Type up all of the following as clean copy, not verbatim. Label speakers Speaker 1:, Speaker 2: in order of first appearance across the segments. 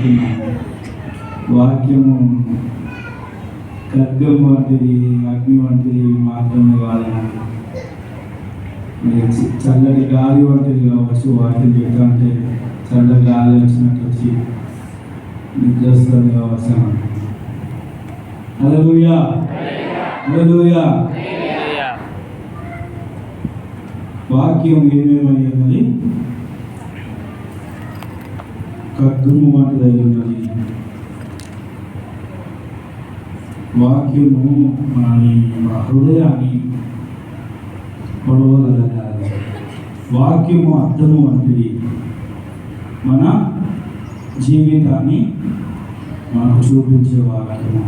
Speaker 1: చెప్తున్నాను. వాక్యము ఖడ్గం వంటిది, అగ్ని వంటిది మాత్రమే కాదండి. చల్లటి గాలి వంటిది కావచ్చు. వాక్యం చెప్తాంటే చల్లటి గాలి వచ్చినట్టు వచ్చి నిద్ర వస్తుంది కావచ్చు. హల్లెలూయా, హల్లెలూయా. వాక్యం ఏమేమై ఉన్నది? ఖడ్గము వంటిదై ఉన్నది. వాక్యము మన హృదయాన్ని పొడవగలగాలి. వాక్యము అర్థము వంటిది. మన జీవితాన్ని మనకు చూపించే వాక్యము.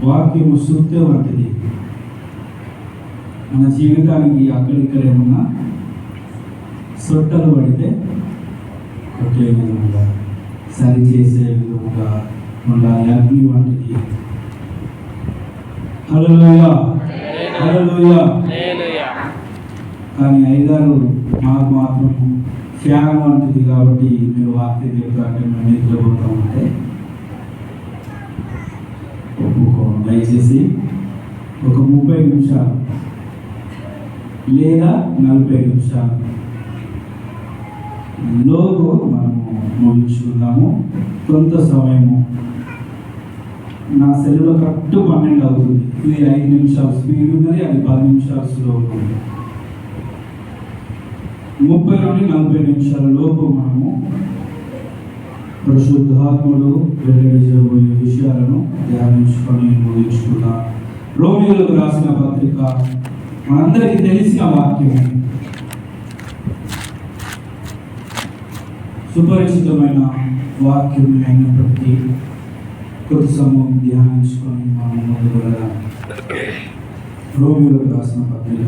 Speaker 1: వాక్యము సూక్తి వంటిది. మన జీవితానికి అక్కడిక్కడ ఏమన్నా సొట్టలు పడితే కొట్టే విధంగా, సరిచేసే విధంగా ఉండాలి. అగ్ని వంటిది. హల్లెలూయా, హల్లెలూయా. కానీ అయ్యగారు మాకు మాత్రం ఫ్యాన్ వంటిది కాబట్టి మీరు వాక్యం చెప్తారంటే మేము నిద్రపోతామంటే ఒప్పుకోండి. దయచేసి ఒక 30 నిమిషాలు లేదా 40 నిమిషాలు లోపు మనము ముగించుకుందాము. కొంత సమయము నా సెల్లో కరెక్ట్ 12 అవుతుంది. ఇది 5 నిమిషాలు స్పీడ్ ఉన్నది, అది 10 నిమిషాలు స్లో ఉంటుంది. 30 నుండి 40 నిమిషాల లోపు మనము పరిశుద్ధాత్ముడు వెల్లడి చేయబోయే విషయాలను ధ్యానించుకొని ముగించుకుందాం. రోమీయులకు రాసిన పత్రిక మనందరికీ తెలిసిన వాక్యమే, సుపరిచితమైన వాక్యం అయినప్పటికీ కొద్ది సమయం ధ్యానించుకొని మనం ముందుకు వెళ్దాం. రోమీయులకు రాసిన పత్రిక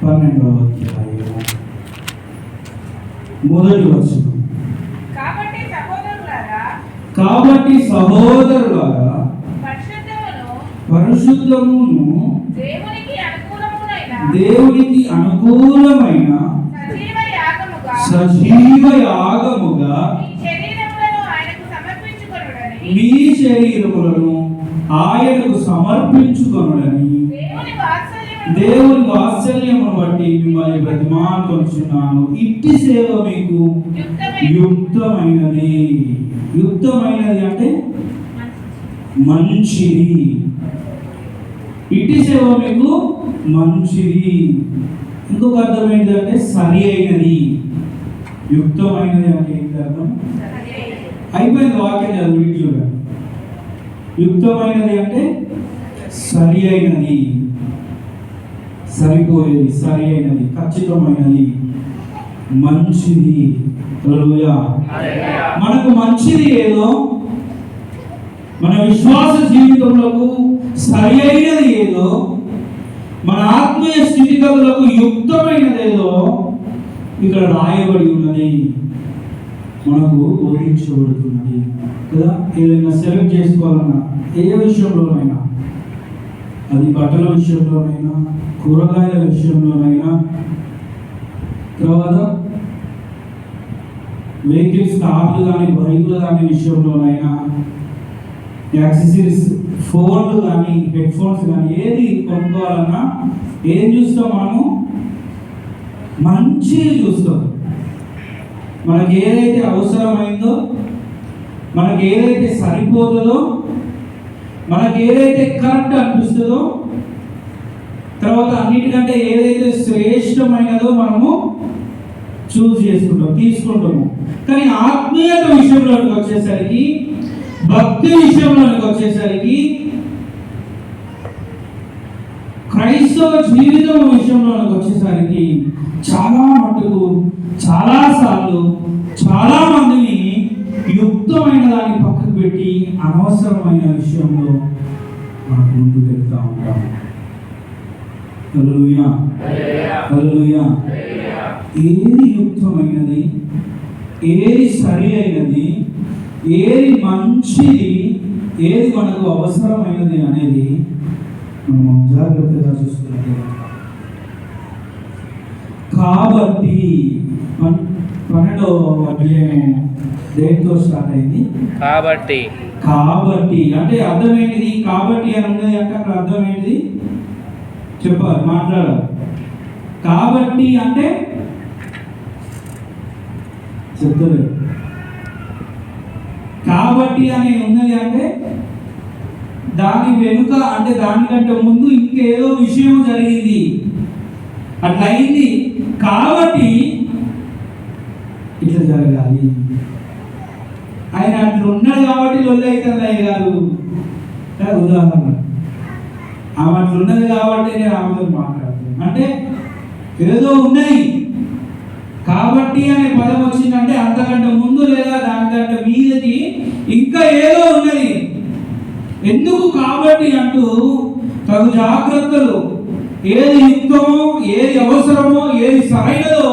Speaker 1: 12వ అధ్యాయము 1వ వచనం. కాబట్టి సహోదరులారా పరిశుద్ధమును దేవునికి అనుకూలమైన సజీవ యాగముగా మీ శరీరములను ఆయనకు సమర్పించుకొనుడని దేవుని వాత్సల్యమును బట్టి మిమ్మల్ని బ్రతిమాలుకొనుచున్నాను. ఇట్టి సేవ మీకు యుక్తమైనది. యుక్తమైనది అంటే మంచిది. ఇట్టి సేవ మీకు మంచిది. ఇంకొక అర్థం ఏంటంటే సరి అయినది. యుక్తమైనది అంటే ఏంటి అర్థం? అయిపోయింది వాక్యం చదివి చూడండి. యుక్తమైనది అంటే సరి అయినది, సరిపోయేది, సరి అయినది, ఖచ్చితమైనది, మంచిది. హల్లెలూయా. మనకు మంచిది ఏదో, మన విశ్వాస జీవితంలో సరి అయినది ఏదో, మన ఆత్మీయ స్థితిగతులకు యుక్తమైనది ఏదో ఇక్కడ రాయబడి ఉన్నది, మనకు బోధించబడుతున్నది కదా. ఏదైనా సెలెక్ట్ చేసుకోవాలన్నా, ఏ విషయంలోనైనా, అది బట్టల విషయంలోనైనా, కూరగాయల విషయంలోనైనా, తర్వాత వెహికల్స్, కార్లు కానీ బైకులు కానీ విషయంలోనైనా, యాక్సెసరీస్, ఫోన్లు కానీ, హెడ్ ఫోన్స్ కానీ, ఏది కొనుక్కోవాలన్నా ఏం చూస్తాం? మనము మంచిగా చూస్తాం. మనకి ఏదైతే అవసరమైందో, మనకి ఏదైతే సరిపోతుందో, మనకి ఏదైతే కరెక్ట్ అనిపిస్తుందో, తర్వాత అన్నిటికంటే ఏదైతే శ్రేష్టమైనదో మనము చూస్ చేసుకుంటాం, తీసుకుంటాము. కానీ ఆత్మీయత విషయంలోకి వచ్చేసరికి, భక్తి విషయంలోకి వచ్చేసరికి, క్రైస్తవ జీవితం విషయంలోకి వచ్చేసరికి చాలా మటుకు, చాలాసార్లు, చాలా మందిని యుక్తమైన దాన్ని పక్కకు పెట్టి అనవసరమైన విషయంలో మనకు ముందుకు వెళ్తూ ఉంటాం. హల్లెలూయా, హల్లెలూయా. ఏది యుక్తమైనది, ఏది సరి అయినది, ఏది మంచిది, ఏది మనకు అవసరమైనది అనేది మనం జాగ్రత్తగా చూసుకుంటే, కాబట్టి 12వ అధ్యాయం దేంతో స్టార్ట్ అయింది?
Speaker 2: కాబట్టి
Speaker 1: కాబట్టి అంటే అర్థం ఏంటిది? కాబట్టి అని ఉన్నది అంటే అక్కడ అర్థం ఏంటిది చెప్పాలి, మాట్లాడాలి. కాబట్టి అంటే చెప్తలేదు. కాబట్టి అని ఉన్నది అంటే దాని వెనుక అంటే దానికంటే ముందు ఇంకేదో విషయం జరిగింది, అట్లా అయింది కాబట్టి ఇట్లా జరగాలి. ఆయన అట్లా ఉన్నాడు కాబట్టి లొల్లి అవుతుంది అయ్య గారు. ఉదాహరణ ఆమె అట్లా ఉన్నది కాబట్టి నేను ఆమెతో మాట్లాడుతాను అంటే ఏదో ఉన్నది కాబట్టి అనే పదం వచ్చిందంటే అంతకంటే ముందు లేదా దానికంటే మీదకి ఇంకా ఏదో ఉన్నది. ఎందుకు కాబట్టి అంటూ తగు జాగ్రత్తలు, ఏది యుక్తమో, ఏది అవసరమో, ఏది సరైనదో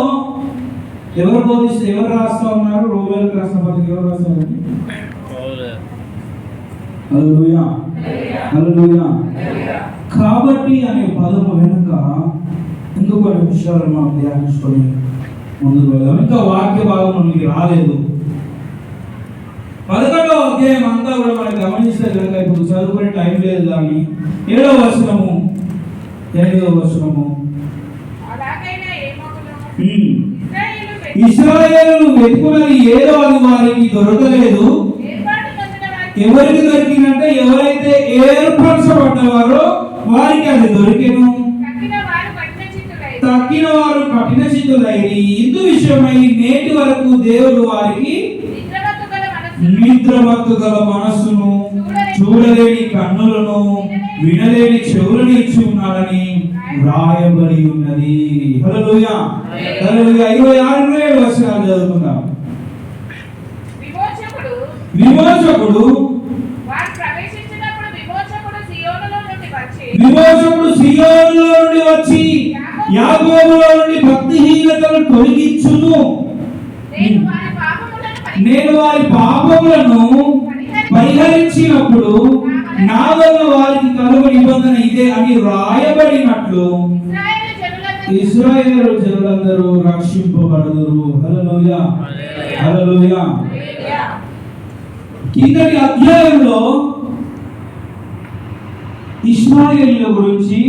Speaker 1: ఎవరు బోధిస్తే ఎవరు రాస్తా ఉన్నారు? రోమేలకు రాసిన పత్రిక ఎవరు రాస్తారండి? హల్లెలూయా, హల్లెలూయా. కాబట్టి అనే పదము వెనుక ఇంకో కొన్ని విషయాలు మనం ధ్యానించుకొని ముందుకు వెళ్దాం. ఇంకా వాక్య భాగం మనకి రాలేదు. 11వ అధ్యాయం అంతా కూడా మనం గమనిస్తే కనుక ఇప్పుడు చదువుకునే టైం లేదు, కానీ 7వ వచనము 8వ వచనము ఇశ్రాయేలు వెతుకున్నది ఏదో అది వారికి దొరకలేదు. ఎవరికి దొరికిందంటే ఎవరైతే ఏర్పరచబడ్డవారో వారికి అది దొరికెను. తక్కిన వారు కఠిన చిత్తులైరి. ఇందు విషయమై నేటి వరకు దేవుడు వారికి నిద్రమత్తు గల మనస్సును, చూడలేని కన్నులను, వినలేని చెవులను ఇచ్చి ఉన్నాడని వ్రాయబడి ఉన్నది. హల్లెలూయా, హల్లెలూయా. 26-27 వచనాలు చదువుకుందాం. విమోచకుడు సియోనులో నుండి వచ్చి యాకోబులో నుండి భక్తిహీనతను తొలగించును. నేను వారి పాపములను పరిహరించినప్పుడు నా వల్ల వారికి కలుగు నిబంధన ఇదే అని రాయబడినట్లు ఇశ్రాయేలు జనులందరూ రక్షింపబడుదురు. హల్లెలూయా, హల్లెలూయా. కిందటి అధ్యాయంలో ఇశ్రాయేలీయుల గురించి,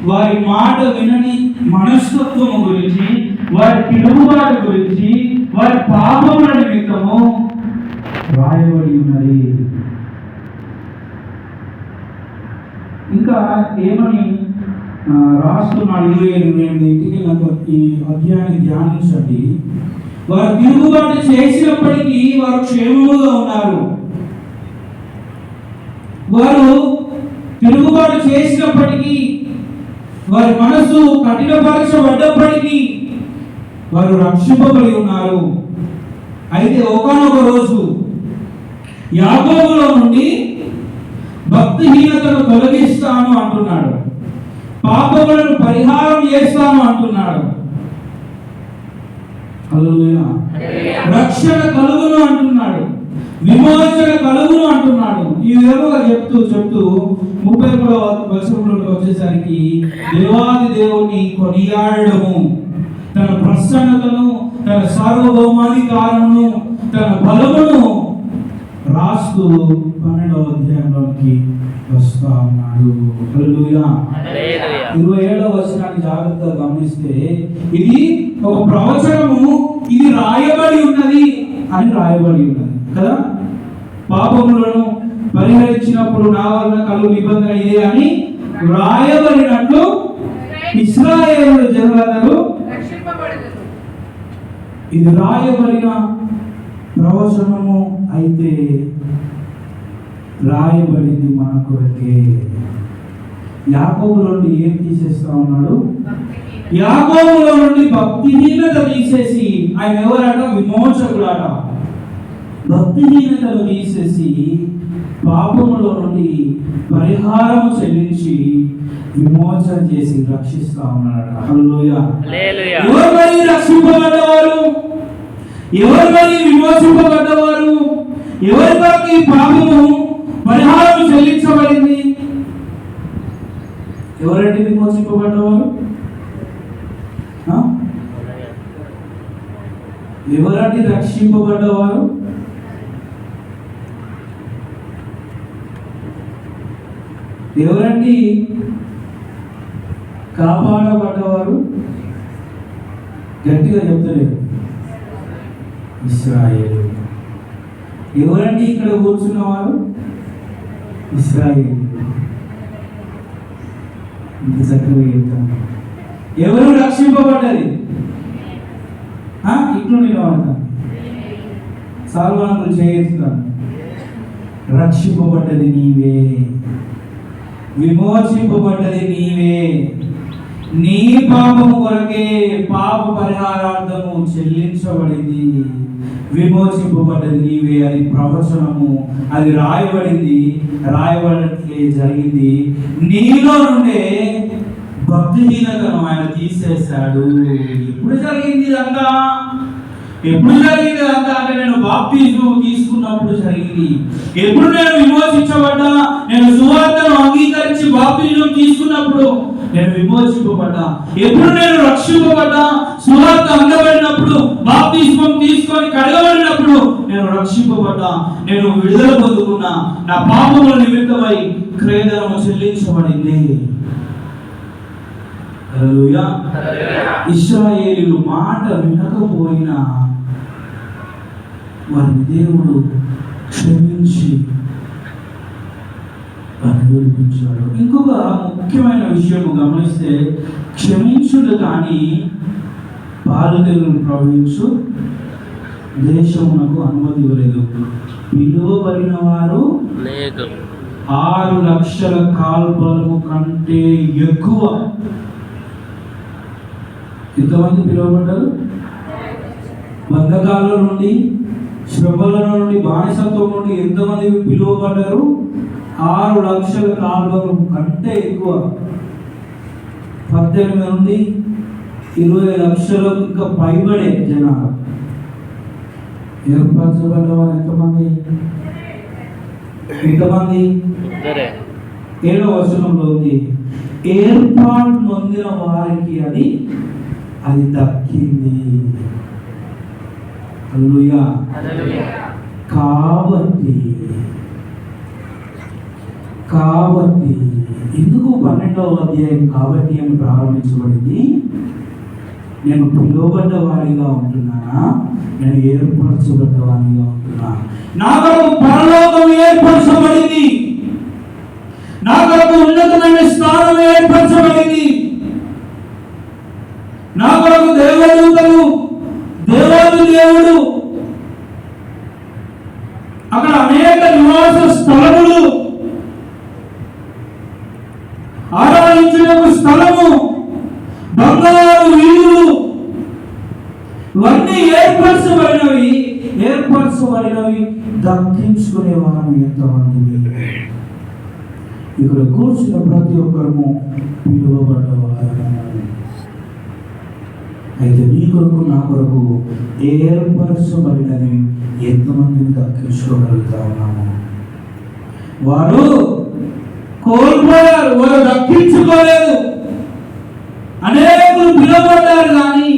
Speaker 1: వారి మాట వినని మనస్తత్వము గురించి, వారి తిరుగుబాటు గురించి, వారి పాపముల నిమిత్తము రాయబడి ఉన్నది. ఇంకా ఏమని రాస్తున్నాడు 27-28 నాకు ఈ అధ్యాయాన్ని ధ్యానించండి. వారు తిరుగుబాటు చేసినప్పటికీ వారు క్షేమముగా ఉన్నారు. వారు తిరుగుబాటు చేసినప్పటికీ, వారి మనసు కఠినపరచబడ్డప్పటికీ వారు రక్షింపబడి ఉన్నారు. అయితే ఒకానొక రోజు యాకోబులో నుండి భక్తిహీనతను తొలగిస్తాను అంటున్నాడు, పాపములను పరిహారం చేస్తాను అంటున్నాడు. హల్లెలూయా. రక్షణ కలుగును అంటున్నాడు, విమోచన కలుగును అంటున్నాడు. ఈ విధంగా చెప్తూ 33వ వచనంలోకి వచ్చేసరికి దేవాది దేవుని కొనియాడము, తన ప్రసన్నతను, తన సార్వభౌమాధికారమును, తన బలమును రాస్తూ 12వ అధ్యాయంలోకి వస్తా ఉన్నాడు. హల్లెలూయా. 27వ వచనాన్ని జాగ్రత్తగా గమనిస్తే ఇది ఒక ప్రవచనము, ఇది రాయబడి ఉన్నది అని రాయబడి ఉన్నది కదా. పాపములను పరిహరించినప్పుడు నా వలన కలుగు నిబంధన ఇదే అని రాయబడినట్లు ఇశ్రాయేలు జనులందరూ రక్షింపబడుదురు. ఇది రాయబడిన ప్రవచనము అయితే రాయబడింది మన కొరకే. యాకోబులో నుండి ఏం తీసేస్తా ఉన్నాడు? యాకోబులో నుండి భక్తిహీనత తీసేసి, ఆయన ఎవరట? విమోచకుడట. భక్తిహీనతను తీసేసి పాపములో నుండి పరిహారము చెల్లించి విమోచన చేసి రక్షిస్తా ఉన్నాడు. హల్లెలూయా. ఎవరు మరి రక్షింపబడ్డవారు? ఎవరు మరి విమోచింపబడ్డవారు? ఎవరి కొరకు ఈ పాపము పరిహారం చెల్లించబడింది? ఎవరంటే విమోచింపబడ్డవారు? ఎవరండి రక్షింపబడ్డవారు? ఎవరండి కాపాడబడ్డవారు? గట్టిగా చెప్తలేరు. ఇశ్రాయేలు. ఎవరండి ఇక్కడ కూర్చున్నవారు? ఇశ్రాయేలు. ఇంత చక్కగా చెప్తాను. ఎవరు రక్షింపబడ్డది? ఇట్లు నేను అంటాను, సాల్వాను చేస్తాను. రక్షింపబడ్డది నీవే, విమోచింపబడ్డది నీవే. నీ పాపము కొరకే పాప పరిహారార్థము చెల్లించబడింది. విమోచింపబడ్డది నీవే. అది ప్రవచనము, అది రాయబడింది, రాయబడట్లే జరిగింది. నీలో నుండే భక్తిహీనతను ఆయన తీసేశాడు. ఎప్పుడు జరిగింది ఇదంతా? ఎప్పుడు జరిగింది ఇదంతా అంటే నేను బాప్తిజం తీసుకున్నప్పుడు జరిగింది. ఎప్పుడు నేను విమోచించబడ్డా, నేను సువార్తను అంగీకరించి బాప్తిజం తీసుకున్నప్పుడు నేను విమోచింపబడ్డా. ఎప్పుడు నేను రక్షింపబడ్డా, సువార్త అందబడినప్పుడు, బాప్తిజం తీసుకొని కడగబడినప్పుడు నేను రక్షింపబడ్డా, నేను విడుదల పొందుకున్నా. నా పాపముల నిమిత్తమై క్రయధనము చెల్లించబడింది. హల్లెలూయా. ఇశ్రాయేలీయులు మాట వినకపోయినా వారిని దేవుడు క్షమించి అనుగ్రహించాడు. ఇంకొక ముఖ్యమైన విషయం గమనిస్తే, క్షమించుడు కానీ బాలులను ప్రవహించు దేశమునకు అనుమతి ఇవ్వలేదు. పిలువబడిన వారు 6 లక్షల కాల్బలము కంటే ఎక్కువ. ఎంతమంది పిలువబడ్డారు? బంధకాల నుండి, శ్రమల నుండి, బానిసత్వం నుండి ఎంతమంది పిలువబడ్డారు? 6 లక్షల కాల్బలము కంటే ఎక్కువ. 18 నుండి 20 లక్షలకు ఇంకా పైబడే జనాలు. ఏర్పరచబడ్డ వారు ఎంతమంది? 7వ వచనంలో ఉంది, ఏర్పాటు పొందిన వారికి అది దక్కింది. హల్లెలూయా. కాబట్టి ఎందుకు 12వ అధ్యాయం కాబట్టి అని ప్రారంభించబడింది? నేను పిలువబడ్డ వాడిగా ఉంటున్నానా? నేను ఏర్పరచబడ్డ వాడిగా ఉంటున్నా? నా కొరకు పరలోకం ఏర్పరచబడింది. నా కొరకు ఉన్నతమైన స్థానం ఏర్పరచబడింది. నా కొరకు దేవదూతలు, దేవాది దేవుడు, అక్కడ అనేక నివాస స్థలములు, ఆరాధించుటకు స్థలము, బంగారు ఇల్లు, ఇవన్నీ ఏర్పరచబడినవి దక్కించుకునే వారు ఎంతమంది? ఇక్కడ కూర్చున్న ప్రతి ఒక్కరము పిలువబడ్డవారు. అయితే నీ కొరకు, నా కొరకు ఏర్పరచబడినది ఎంతమందిని దక్కించుకోగలుగుతా ఉన్నాము? వారు కోల్పోయారు, వారు దక్కించుకోలేదు. అనేకులు పిలువబడ్డారు కానీ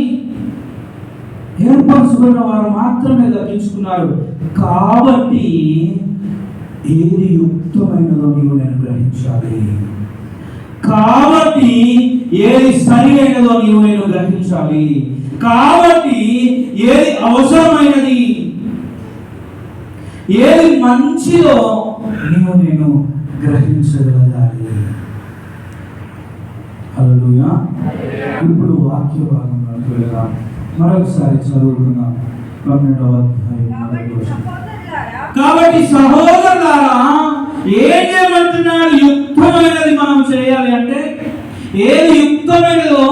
Speaker 1: ఏర్పరచబడిన వారు మాత్రమే దక్కించుకున్నారు. కాబట్టి ఏది యుక్తమైనదో నీవు నేను గ్రహించాలి. కాబట్టి ఏది సరి అయినదో నీవు నేను గ్రహించాలి. కాబట్టి ఏది అవసరమైనది, ఏది మంచిదో నీవు నేను గ్రహించగలగాలి. హల్లెలూయా. ఇప్పుడు వాక్య భాగంలోకి వెళ్దాం. మరొకసారి చదువుకుందాం. 12వ అధ్యాయం 1వ వచనం. కాబట్టి సహోదరులారా, ఏం చేయమంటున్నాడు? యుక్తమైనది మనం చేయాలి అంటే ఏది యుక్తమైనదో,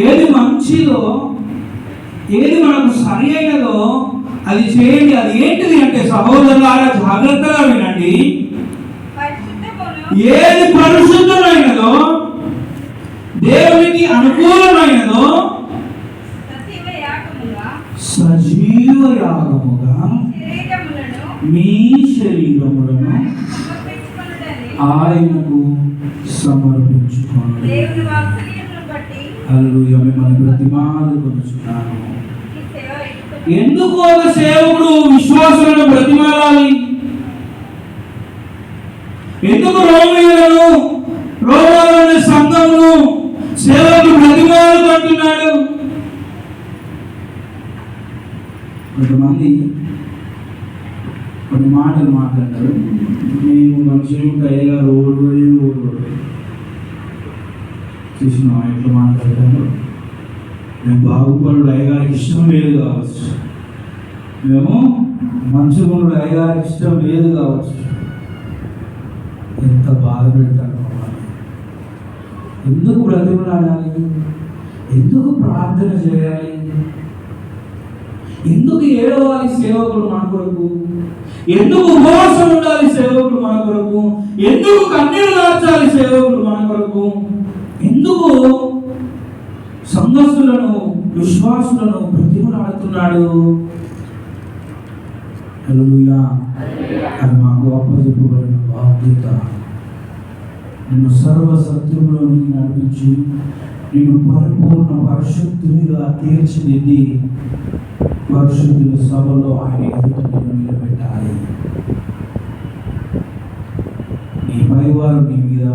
Speaker 1: ఏది మంచిదో, ఏది మనకు సరి అయినదో అది చేయండి. అది ఏంటిది అంటే సహోదరులారా జాగ్రత్తగా వినండి. ఏది పరిశుద్ధమైనదో, దేవునికి అనుకూలమైనదో, సజీవ యాగముగా మీ శరీరములను ఆయనకు సమర్పించుకోండి. హల్లెలూయా. మిమ్మల్ని బ్రతిమాలుకొనుచున్నాను. ఎందుకు ఒక సేవకుడు విశ్వాసులను బ్రతిమాలాలి? ఎందుకు రోమాలోని సంఘమును సేవకుడు బ్రతిమాలుకుంటున్నాడు? కొంతమంది కొన్ని మాటలు మాట్లాడతారు. మేము మంచిగా అయ్యగా రోడ్డు చూసినా ఎట్లా మాట్లాడతారు. మేము బాగుపడు అయ్యగారికి ఇష్టం లేదు కావచ్చు, మేము మంచిగుండు అయ్యగారికి ఇష్టం లేదు కావచ్చు. ఎంత బాధ పెడతాడు. ఎందుకు బ్రతిమలాడాలి? ఎందుకు ప్రార్థన చేయాలి? ఎందుకు ఏడవాలి సేవకుడు మన కొరకు? ఎందుకు ఉపవాసం ఉండాలి సేవకుడు మన కొరకు? ఎందుకు కన్నీరు దాచాలి సేవకుడు మన కొరకు? ఎందుకు సంఘస్థులను విశ్వాసులను బ్రతిమలాడుతున్నాడు? హల్లెలూయా. అది మాకు అప్పచెప్పబడిన బాధ్యత. నిన్ను సర్వసత్యంలోనికి నడిపించి నిన్ను పరిపూర్ణ పరిశుద్ధునిగా తీర్చిదిద్ది పరిశుద్ధుల సభలో ఆయన ఎదుట నిలబెట్టాలి. నీ పైవారు నీ మీద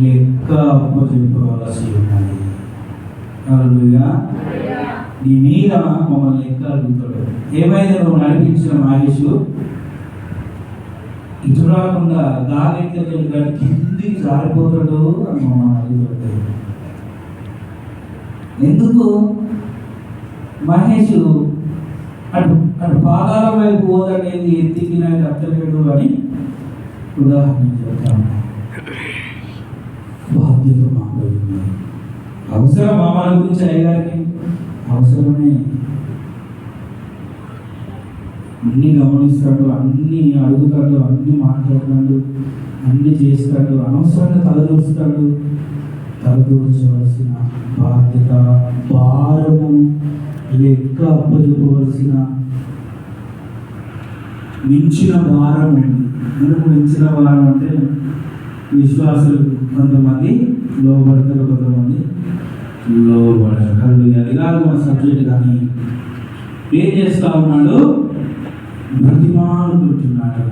Speaker 1: లెక్క అప్పచెప్పవలసి ఉన్నది. హల్లెలూయా. నీ మీద మమ్మల్ని లెక్క అడుగుతాడు. ఏమైనా నువ్వు నడిపించిన మహేష్ ఇటు రాకుండా గాలి కిందికి జారిపోతాడు అని మమ్మల్ని అడుగుతాడు. ఎందుకు మహేష్ అటు అటు పాదాల వైపు పోదనేది ఎత్తికి నాకు అత్తలేడు అని ఉదాహరణ చెప్తాను. బాధ్యత మాకు అవసరం. మన గురించి అయ్యగారికి అవసరమే. అన్ని గమనిస్తాడు, అన్ని అడుగుతాడు, అన్ని మాట్లాడతాడు, అన్ని చేస్తాడు. అనవసరంగా తలదూరుస్తాడు. తలదూర్చవలసిన బాధ్యత, భారము, లెక్క అప్పచెప్పవలసిన మించిన భారం ఉంది. ఎందుకు మించిన భారం అంటే విశ్వాసులు కొంతమంది లోబడతారు, కొంతమంది లోబడరు. అది కాదు మన సబ్జెక్ట్. కానీ ఏం చేస్తా ఉన్నాడు? బ్రతిమాలుకుంటున్నాడు.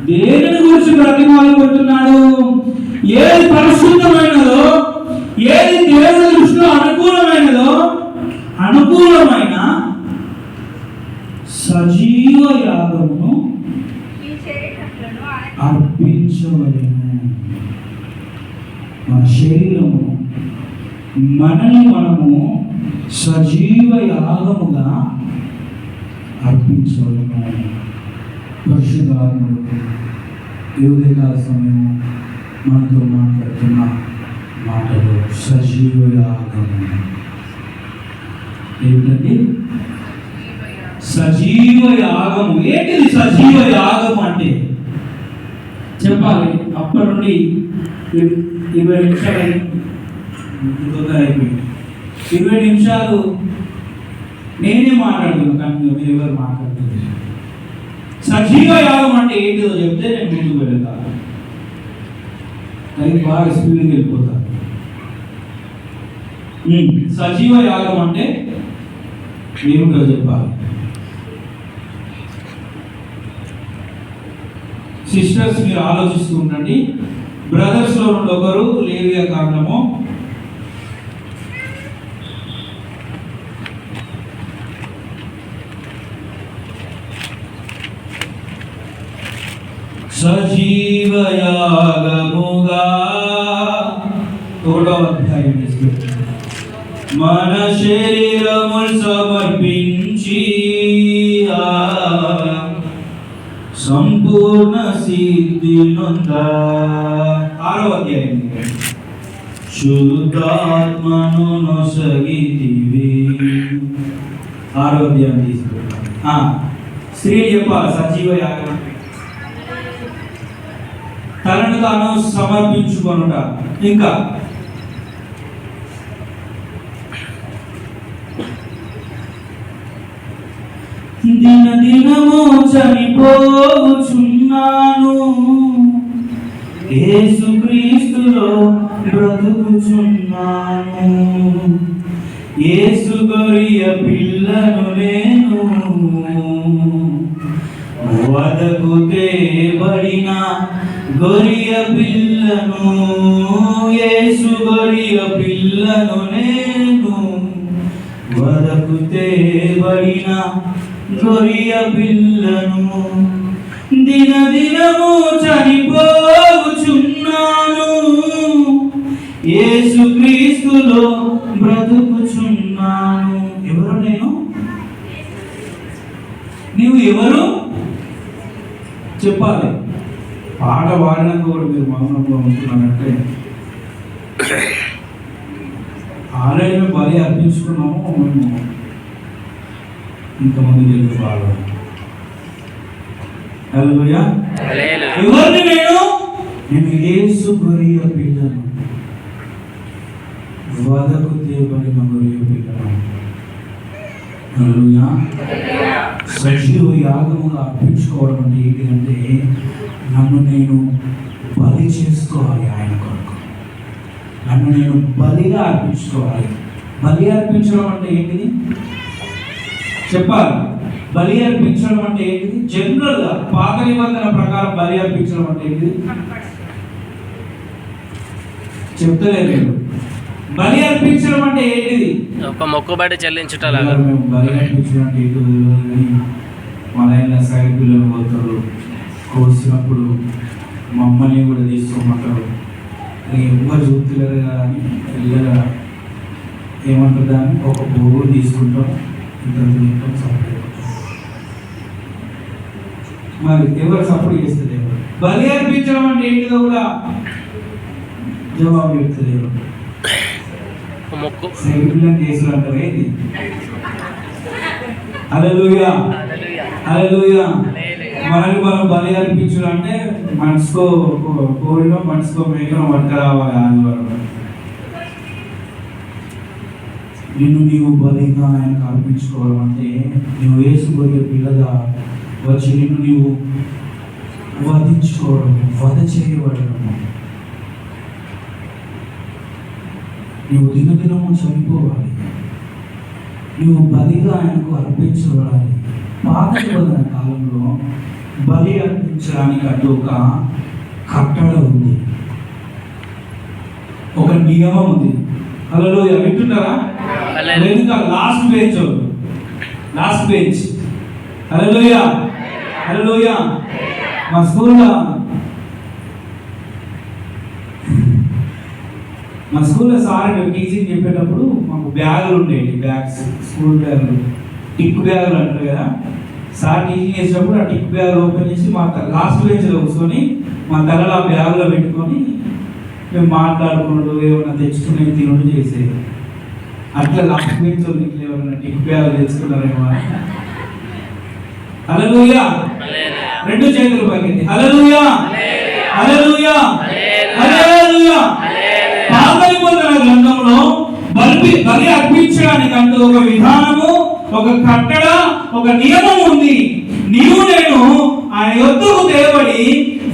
Speaker 1: దేనిని గురించి బ్రతిమాలుకుంటున్నాడు? ఏది పరిశుద్ధమైనదో, ఏది దేవుని దృష్టిలో అనుకూలమైన సజీవ యాగమును అర్పించవలెను. మన శరీరము మనల్ని మనము సజీవ యాగముగా అర్పించవలెను. పరిశుద్ధాత్ముడు ఈ ఉదయకాల సమయం మనతో మాట్లాడుతున్న మాటలు సజీవ యాగము ఏమిటండి? సజీవ యాగము. ఏంటిది సజీవ యాగము అంటే? చెప్పాలి. అప్పటి నుండి 20 నిమిషాలు అయిపోయింది. 20 నిమిషాలు నేనే మాట్లాడుతున్నాను, కానీ మీరు ఎవరు మాట్లాడుతుంది? సజీవ యాగం అంటే ఏంటిదో చెప్తే నేను ముందుకు వెళ్తాను. అది బాగా స్పీడ్కి వెళ్ళిపోతాను. సజీవ యాగం అంటే ఏమిటో చెప్పాలి. సిస్టర్స్ మీరు ఆలోచిస్తూ ఉండండి. బ్రదర్స్ లో నుండి ఒకరు లేవియా కాండము 1వ అధ్యాయం మన శరీరములు సమర్పించి సంపూర్ణ సిద్ధి నొంద. 6వ అధ్యాయం శుద్ధాత్మను నొసగితివి. 6వ అధ్యాయం తీసుకుంటా. స్త్రీ చెప్పాలి సజీవ యాగం. తనను తాను సమర్పించుకొనుట. ఇంకా దినదినము చనిపోచున్నాను, యేసుక్రీస్తులో బ్రతుకుచున్నాను. యేసు గొరియ పిల్లను నేను, వదకు తేబడిన గొరియ పిల్లను, యేసు గొరియ పిల్లను నేను, వదకు తేబడిన గొరియ పిల్లను. దినదినము చనిపోచున్నాను, యేసు క్రీస్తులో బ్రతుకుచున్నాను. ఎవరు నేను? నీవు ఎవరు చెప్పాలి. పాట పాడినాక కూడా మీరు మౌనంగా ఉంటున్నారంటే ఆలయం బలి అర్పించుకున్నాము. మేము ఇంతమంది తెలుగు బాగా హల్లెలూయా. ఎవరిని నేను? నేను యేసు గొరియ పిల్లను, వదకు తేబడిన గొరియ పిల్లను. హల్లెలూయా. సజీవ యాగముగా అర్పించుకోవడం అంటే ఏంటంటే నన్ను నేను బలి చేసుకోవాలి. ఆయన కొరకు నన్ను నేను బలిగా అర్పించుకోవాలి. బలి అర్పించడం అంటే ఏంటిది చెప్పాలి. బలి అర్పించడం అంటే ఏంటిది? జనరల్ గా పాత నిబంధన ప్రకారం బలి అర్పించడం అంటే ఏంటిది చెప్తలేదు. బలి అర్పించడం అంటే ఏంటిది?
Speaker 2: ఒక మొక్కుబడి చెల్లించుటలా.
Speaker 1: మేము బలి అర్పించడం అంటే ఏంటో మన సైడ్ పిల్లలు పోతారు, కోసినప్పుడు మమ్మల్ని కూడా తీసుకోమంటారు. ఎవరు చూపుతలేరు కదా అని పిల్లగా ఏమంటారు దాన్ని ఒక పువ్వు తీసుకుంటాం, ఇద్దరు తింటాం, సపోర్ట్. మరి ఎవరు సపోర్ట్ చేస్తుంది? ఎవరు బలి అర్పించడం అంటే ఏంటిదో కూడా జవాబు చెప్తుంది. ఎవరు పిల్లలు కేసులు అంటారు ఏంటి? హల్లెలూయా, హల్లెలూయా. మనల్ని మనం బలి అర్పించడం అంటే మనసుకో కోడిలో మనసుకో మేకలో పట్టుకురావాలి ఆదివారం. నిన్ను నీవు బలిగా ఆయనకు అర్పించుకోవడం అంటే నువ్వు యేసు గొరియ పిల్లగా వచ్చి నిన్ను నీవు వధించుకోవడం, వధ చేయబడము. నువ్వు దినదినము చనిపోవాలి, నువ్వు బలిగా ఆయనకు అర్పించబడాలి. పాత నిబంధన కాలంలో బలి అర్పించడానికి అటు ఒక కట్టడ ఉంది, ఒక నియమం ఉంది. హల్లెలూయా. వింటున్నారా? Last page, last page. Hallelujah, hallelujah. మా స్కూల్లో సార్ టీచింగ్ చెప్పేటప్పుడు మాకు బ్యాగులు ఉండేవి. బ్యాగ్స్, స్కూల్ బ్యాగులు, టిక్ బ్యాగులు అంటారు కదా. సార్ టీచింగ్ చేసేటప్పుడు ఆ టిక్ బ్యాగులు ఓపెన్ చేసి మా లాస్ట్ బెంచ్లో కూర్చొని మా తలలో ఆ బ్యాగులో పెట్టుకొని మేము మాట్లాడుకుంటూ ఏమైనా తెచ్చుకునేవి తినడం చేసేది. అట్లా లాస్ట్ బెంచ్లో మీకు ఎవరైనా టిక్ బ్యాగులు తెచ్చుకున్నారేమో. హల్లెలూయా. రెండు చేతులు పైకి. హల్లెలూయా, హల్లెలూయా, హల్లెలూయా. పాత నిబంధన గ్రంథంలో బలి అర్పించడానికి అంటూ ఒక విధానము, ఒక కట్టడ, ఒక నియమం ఉంది. నీవు నేను ఆయన యొద్దకు తేబడి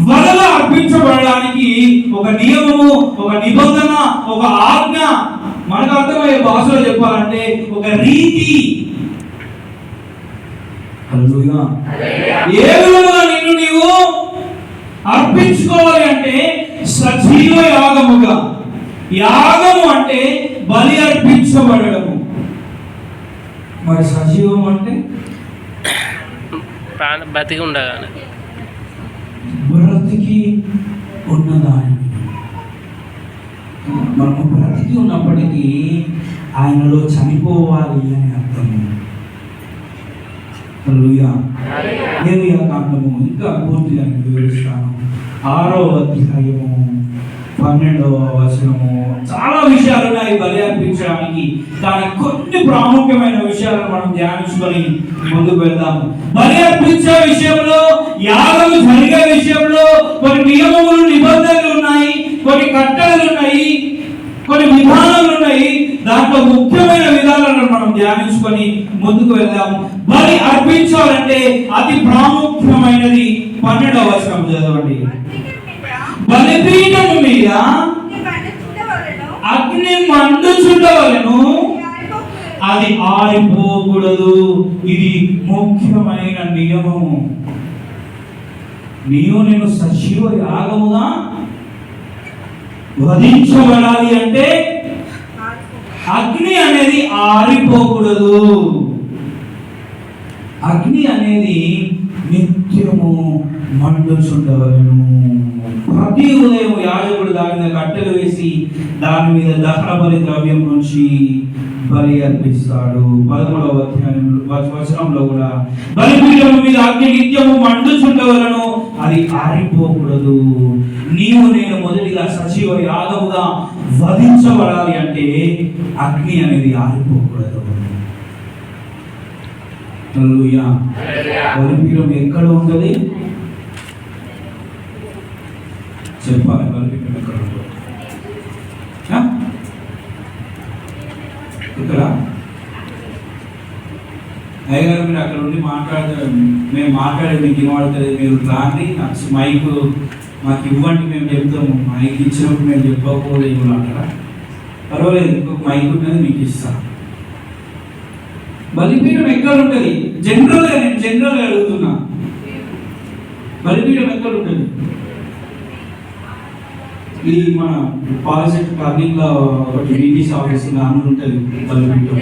Speaker 1: వరగా అర్పించబడడానికి ఒక నియమము, ఒక నిబంధన, ఒక ఆజ్ఞ. మనకు అర్థమయ్యే భాషలో చెప్పాలంటే ఒక రీతి. ఏ విధంగా నిన్ను నీవు అర్పించుకోవాలి అంటే సజీవ యాగముగా. యాగము అంటే బలి అర్పించబడము. మరి సజీవం అంటే
Speaker 2: బ్రతికి ఉండగానే,
Speaker 1: బ్రతికి ఉన్నదాన్ని. మనము బ్రతికి ఉన్నప్పటికీ ఆయనలో చనిపోవాలి అని అర్థం. లేవియా కాండము ఇంకా పూర్తిగా వివరిస్తాను. 6వ అధ్యాయము 12వ వచనము. చాలా విషయాలు ఉన్నాయి బలి అర్పించడానికి, కానీ కొన్ని ప్రాముఖ్యమైన విషయాలను మనం ధ్యానించుకొని ముందుకు వెళ్దాము. బలి అర్పించే విషయంలో, యాగము జరిగే విషయంలో కొన్ని నియమములు, నిబంధనలు ఉన్నాయి, కొన్ని కట్టడలు ఉన్నాయి, కొన్ని విధానాలు ఉన్నాయి. దాంట్లో ముఖ్యమైన విధానాలను మనం ధ్యానించుకొని ముందుకు వెళ్దాం. బలి అర్పించాలంటే అతి ప్రాముఖ్యమైనది 12వ వచనం చదవండి. బలిపీఠము మీద అగ్ని మండుచుండవలెను, అది ఆరిపోకూడదు. ఇది ముఖ్యమైన నియమము. నేను సజీవ యాగముగా వధించబడాలి అంటే అగ్ని అనేది ఆరిపోకూడదు. అగ్ని అనేది నిత్యము మండుచుండవలెను. ప్రతి ఉదయం యాజకుడు దాని మీద కట్టెలు వేసి దాని మీద దహన బలి ద్రవ్యం నుంచి బలి అర్పిస్తాడు. 13వ వచనంలో కూడా బలిపీఠం మీద అగ్ని నిత్యము మండుచుండవలను, అది ఆరిపోకూడదు. నేను మొదటిగా సజీవ యాగముగా వధించబడాలి అంటే అగ్ని అనేది ఆరిపోకూడదు. హల్లెలూయా. బలిపీఠం ఎక్కడ ఉంటుంది చెప్పాలి. బలిపీఠం ఎక్కడ ఉంటుంది? ఇక్కడ అయ్యగారు మీరు అక్కడ ఉండి మాట్లాడతారు. మేము మాట్లాడేది మీకు వినబడుతుంది. మీరు రాండి, నాకు మైక్ మాకు ఇవ్వండి, మేము చెప్తాము. మైక్ ఇచ్చినప్పుడు మేము చెప్పకపోతే ఇవ్వాలంటారా? పర్వాలేదు, ఇంకొక మైక్ ఉన్నది మీకు ఇస్తాను. బలిపీఠం ఎక్కడ ఉంటుంది? జనరల్గా అడుగుతున్నా. బలిపీఠం ఎక్కడ ఉంటుంది? ఈ మన పాలసెట్ టర్నింగ్ లో ఒకటి డీటీసీ ఆఫీస్ అని ఉంటుంది బలిపీఠం.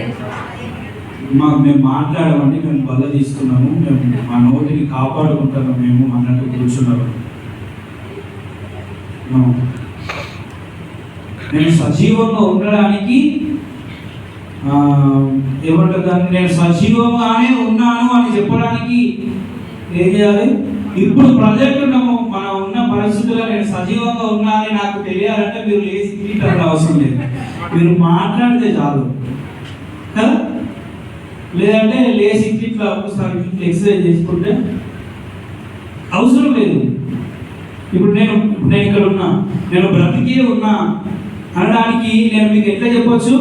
Speaker 1: మేము మాట్లాడమండి, మేము బల్ల తీసుకున్నాము, మేము మా నోటిని కాపాడుకుంటాము మేము అన్నట్టు కూర్చున్నారు. నేను సజీవంగా ఉండడానికి ఏమంటారు దాన్ని, నేను సజీవంగానే ఉన్నాను అని చెప్పడానికి ఏం చేయాలి? ఇప్పుడు ప్రజెంట్ మనం ఉన్న పరిస్థితుల్లో నేను సజీవంగా ఉన్నా అని నాకు తెలియాలంటే మీరు లేచి తీయటం అవసరం లేదు, మీరు మాట్లాడితే చాలు కదా. లేదంటే లేచి ఇట్లా ఒకసారి ఎక్సర్సైజ్ చేసుకుంటే అవసరం లేదు. ఇప్పుడు నేను ఇక్కడ ఉన్నా, నేను బ్రతికే ఉన్నా అనడానికి నేను మీకు ఎట్లా చెప్పొచ్చు?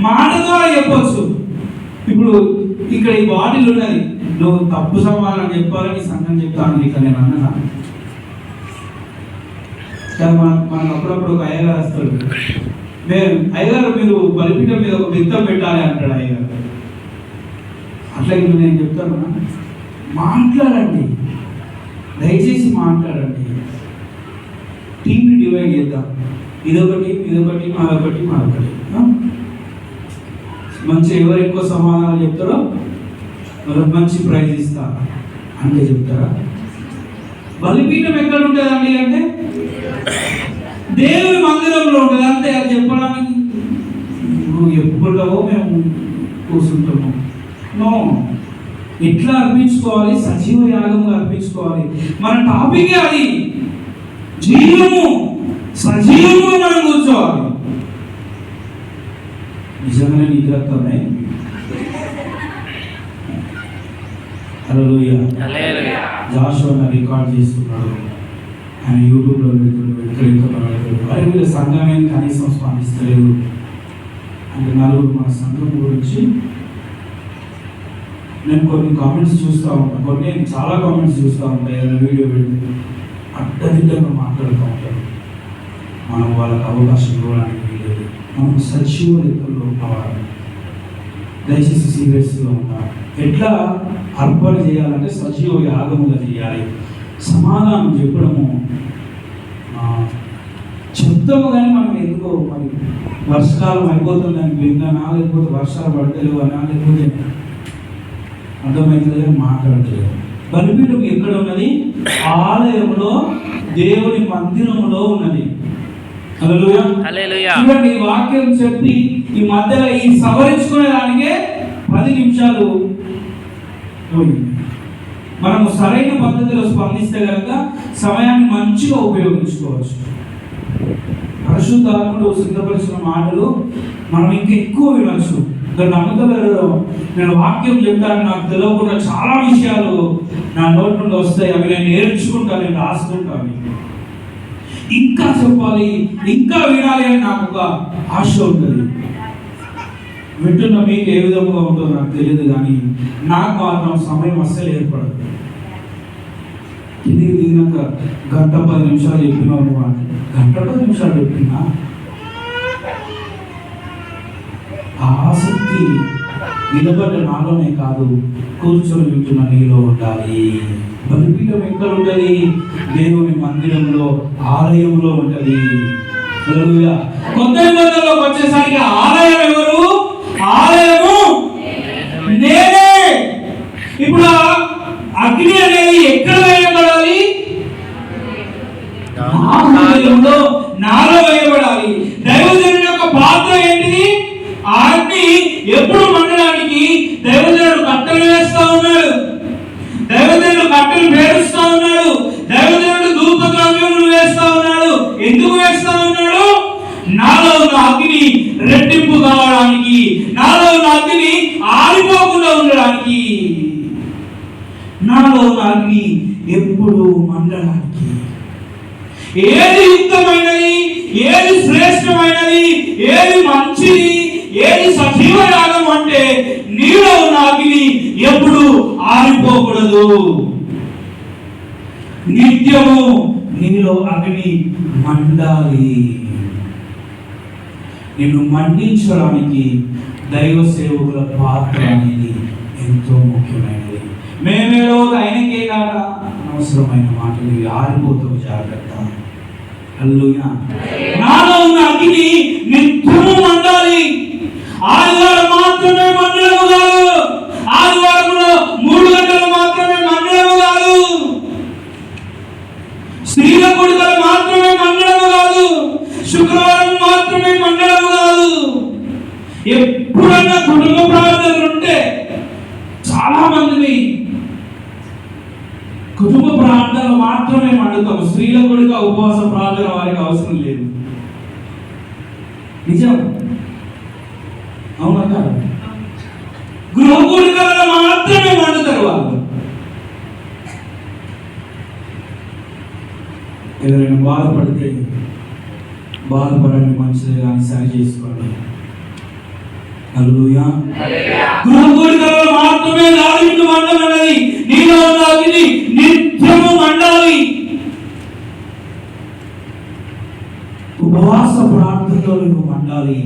Speaker 1: మాటతో చెప్పొచ్చు. ఇప్పుడు ఇక్కడ ఈ బాటిల్ ఉన్నది, నువ్వు తప్పు సమాధానం చెప్పాలని సంఘం చెప్తాను ఇక నేను అన్నా. మనకు అప్పుడప్పుడు ఒక అయ్యగారు వస్తాడు, అయ్యగారు మీరు బలిపీఠం మీద ఒక విత్తం పెట్టాలి అంటాడు అయ్యగారు. అట్లాగే నేను చెప్తాను, మాట్లాడండి, దయచేసి మాట్లాడండి. టీంని డివైడ్ చేద్దాం, ఇదొకటి మరొకటి. మంచి ఎవరు ఎక్కువ సమాధానాలు చెప్తారో వాళ్ళకి మంచి ప్రైజ్ ఇస్తా అంటే చెప్తారా? బలిపీఠం ఎక్కడ ఉంటుందండి అంటే దేవుని మందిరంలో ఉంటుంది అంతే. అది చెప్పడానికి నువ్వు ఎప్పుడో మేము కూర్చుంటాము. నో, ఎట్లా అర్పించుకోవాలి? సజీవ యాగంగా అర్పించుకోవాలి. మన టాపికే అది, జీవము సజీవము మనం కూర్చోవాలి. నిజంగానే నిద్రమే. హల్లెలూయా. జాషువా రికార్డ్ చేస్తున్నాడు, ఆయన యూట్యూబ్లో వెళ్తున్నాడు. వీళ్ళ సంఘమే కనీసం స్పందిస్తలేదు అంటే నలుగురు మన సంఘం గురించి నేను కొన్ని కామెంట్స్ చూస్తూ ఉంటాను, చాలా కామెంట్స్ చూస్తూ ఉంటాయి. ఏదైనా వీడియో పెడితే అడ్డదిడ్డంగా మాట్లాడుతూ ఉంటారు. మనం వాళ్ళకి అవకాశం ఇవ్వడానికి వీలేదు. మనం సజీవ లెక్కల్లో ఉన్నవారు, దయచేసి సీరియస్గా ఉండాలి. ఎట్లా అర్పణ చేయాలంటే సజీవ యాగముగా చేయాలి. సమాధానం చెప్పడము చెప్తాము, కానీ మనం ఎందుకో మరి వర్షకాలం అయిపోతుందని విన్నానా, లేకపోతే వర్షాలు పడతలేవు అనా, లేకపోతే అర్థమవుతుంది కానీ మాట్లాడలేదు. బలిపీఠం ఎక్కడ ఉన్నది? ఆలయంలో, దేవుని మందిరంలో ఉన్నది. చూడండి, ఈ వాక్యం చెప్పి ఈ మధ్యలో ఈ సవరించుకునే దానికే 10 నిమిషాలు. మనము సరైన పద్ధతిలో స్పందిస్తే కనుక సమయాన్ని మంచిగా ఉపయోగించుకోవచ్చు. పరిశుద్ధాత్ముడు సిద్ధపరిచిన మాటలు మనం ఇంకా ఎక్కువ వినొచ్చు. నమ్ముతలేరు, నేను వాక్యం చెప్తాను, నాకు తెలియకుండా చాలా విషయాలు నా నోటి నుండి వస్తాయి, అవి నేను నేర్చుకుంటాను, నేను రాసుకుంటాను, ఇంకా చెప్పాలి, ఇంకా వినాలి అని నాకు ఒక ఆశ ఉంటుంది. వింటున్న మీకు ఏ విధంగా ఉంటుందో నాకు తెలియదు, కానీ నాకు మాత్రం సమయం అస్సలు ఏర్పడదు. కిందికి దిగినాక 1-10 నిమిషాలు చెప్పినావు అంటే 1-10 నిమిషాలు చెప్పినా ఆ ఆసక్తి నిలబడ్డ నాలోనే కాదు, కూర్చొని వింటున్న నీలో ఉండాలి. బలిపీఠం ఎక్కడ ఉంటది? దేవుని మందిరంలో, ఆలయంలో ఉంటది. హల్లెలూయా. కొత్త నిబంధనలోకి వచ్చేసరికి ఆలయం ఎవరు? ఆలయము నేనే. ఇప్పుడు అగ్ని అనేది ఎక్కడ వేయబడాలి? నాలో వేయబడాలి. దైవజనుడి యొక్క పాత్ర ఏంటిది? ఆ అగ్ని ఎప్పుడు మండడానికి దైవజనుడు కట్టెలు వేస్తా ఉన్నాడు, దైవజనుడు కట్టెలు పేరుస్తా ఉన్నాడు, దైవజనుడు ధూప ద్రవ్యములు వేస్తా ఉన్నాడు. ఎందుకు వేస్తా ఉన్నాడు? నాలో ఉన్న అగ్ని రెట్టింపు కావడానికి, నాలో ఉన్న అగ్ని ఆరిపోకుండా ఉండడానికి, నాలో ఉన్న అగ్ని ఎప్పుడు మండడానికి. ఏది యుక్తమైనది, ఏది శ్రేష్టమైనది, ఏది మంచిది, ఏది సజీవ యాగం అంటే నీలో ఉన్న అగ్ని ఎప్పుడు ఆరిపోకూడదు. నిత్యము నీలో అగ్ని మండాలి. నిన్ను మండించడానికి దైవ సేవకుల పాత్ర అనేది ఎంతో ముఖ్యమైనది. మేమేదో ఆయనకే కాక అనవసరమైన మాటలు ఆరిపోతావు, జాగ్రత్త. హల్లెలూయా. నాలో ఉన్న అగ్ని నిత్యము మండాలి. ఆదివారం మాత్రమే మండలము కాదు, ఆదివారంలో 3 గంటలు మాత్రమే మండలము కాదు, స్త్రీల కొడుకలు మాత్రమే మండలము కాదు, శుక్రవారం మాత్రమే మండలము కాదు. ఎప్పుడన్నా కుటుంబ ప్రార్థనలు ఉంటే చాలా మందిని కుటుంబ ప్రార్థనలు మాత్రమే మండుతాం. స్త్రీల కొడుక ఉపవాస ప్రార్థన వారికి అవసరం లేదు. నిజం అవునా కాదు? గృహ కొడుకలను మాత్రమే మండుతారు వాళ్ళు. ఎవరైనా బాధపడితే బాధపడండి, మంచిదే, కానీ సరి చేసుకోండి. హల్లెలూయా. గృహ కోరికలలో మాత్రమే లాలింటు మండమన్నది. నీలో ఉన్న అగ్ని నిత్యము మండాలి. ఉపవాస ప్రార్థనలో నువ్వు మండాలి,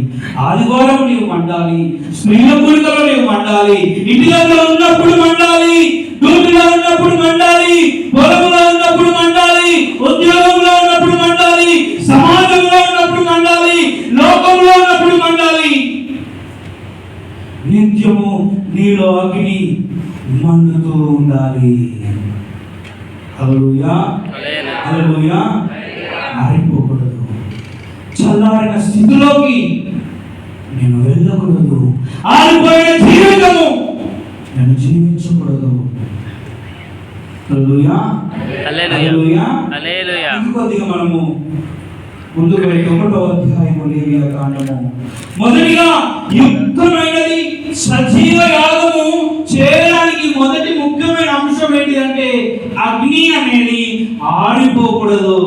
Speaker 1: ఆదివారం నీవు మండాలి, స్త్రీల కోరికలో నీవు మండాలి, ఇంటిలో ఉన్నప్పుడు మండాలి, డ్యూటీలో ఉన్నప్పుడు మండాలి, పొలంలో ఉన్నప్పుడు మండాలి, ఉద్యోగంలో ఉన్నప్పుడు మండాలి, సమాజంలో ఉన్నప్పుడు మండాలి, లోకంలో ఉన్నప్పుడు మండాలి. నిత్యము నీలో అగ్ని మండుతూ ఉండాలి. హల్లెలూయా. హల్లెలూయా. ఆరిపోకూడదు. చల్లారిన స్థితిలోకి నేను వెళ్ళకూడదు. ఆరిపోయిన జీవితము నేను జీవించకూడదు. హల్లెలూయా. హల్లెలూయా. హల్లెలూయా. ఇంకొద్దిగా మనము ముందుకు వెళ్ళి 1వ అధ్యాయము లేవియా కాండము. మొదటిగా యుక్తమైనది సజీవ యాగము చేయడానికి మొదటి ముఖ్యమైన అంశం ఏంటిదంటే అగ్ని అనేది ఆరిపోకూడదు.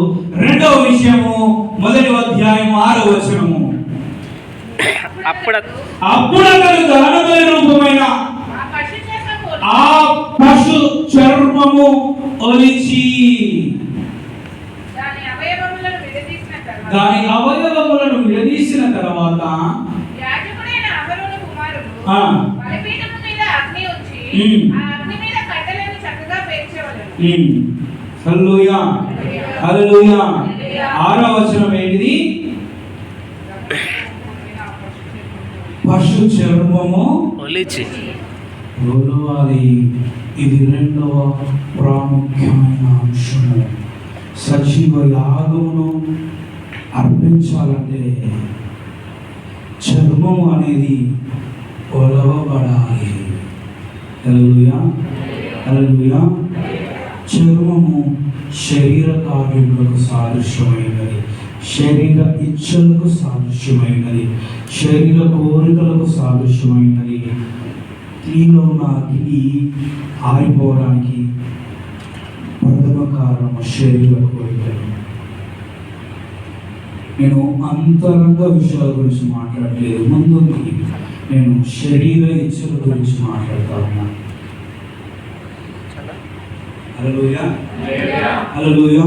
Speaker 1: రెండవ విషయము 1వ అధ్యాయము 6వ వచనము. అప్పుడు అతడు దహనబలి రూపమైన ఆ పశు చర్మము ఒలిచి దాని అవయవములను విడదీసిన తర్వాత హల్లెలూయా. హల్లెలూయా. 6వ వచనం ఏంటిది? పశు చర్మము ఒలిచి ఒలవాలి. ఇది రెండవ ప్రాముఖ్యమైన అంశము. సజీవ యాగమును అర్పించాలంటే చర్మము అనేది ఒలవబడాలి. హల్లెలూయా. హల్లెలూయా. చర్మము శరీర కార్యములకు సాదృశ్యమైనది, శరీర ఇచ్చలకు సాదృశ్యమైనది, శరీర కోరికలకు సాదృశ్యమైనది. దీనిలో ఉన్న అగ్ని ఆరిపోవడానికి ప్రథమ కారణము శరీర కోరికలు. నేను అంతరంగ విషయాల గురించి మాట్లాడలేదు, ముందు నేను శరీర ఇచ్చల గురించి మాట్లాడుతా ఉన్నా. హల్లెలూయా. హల్లెలూయా.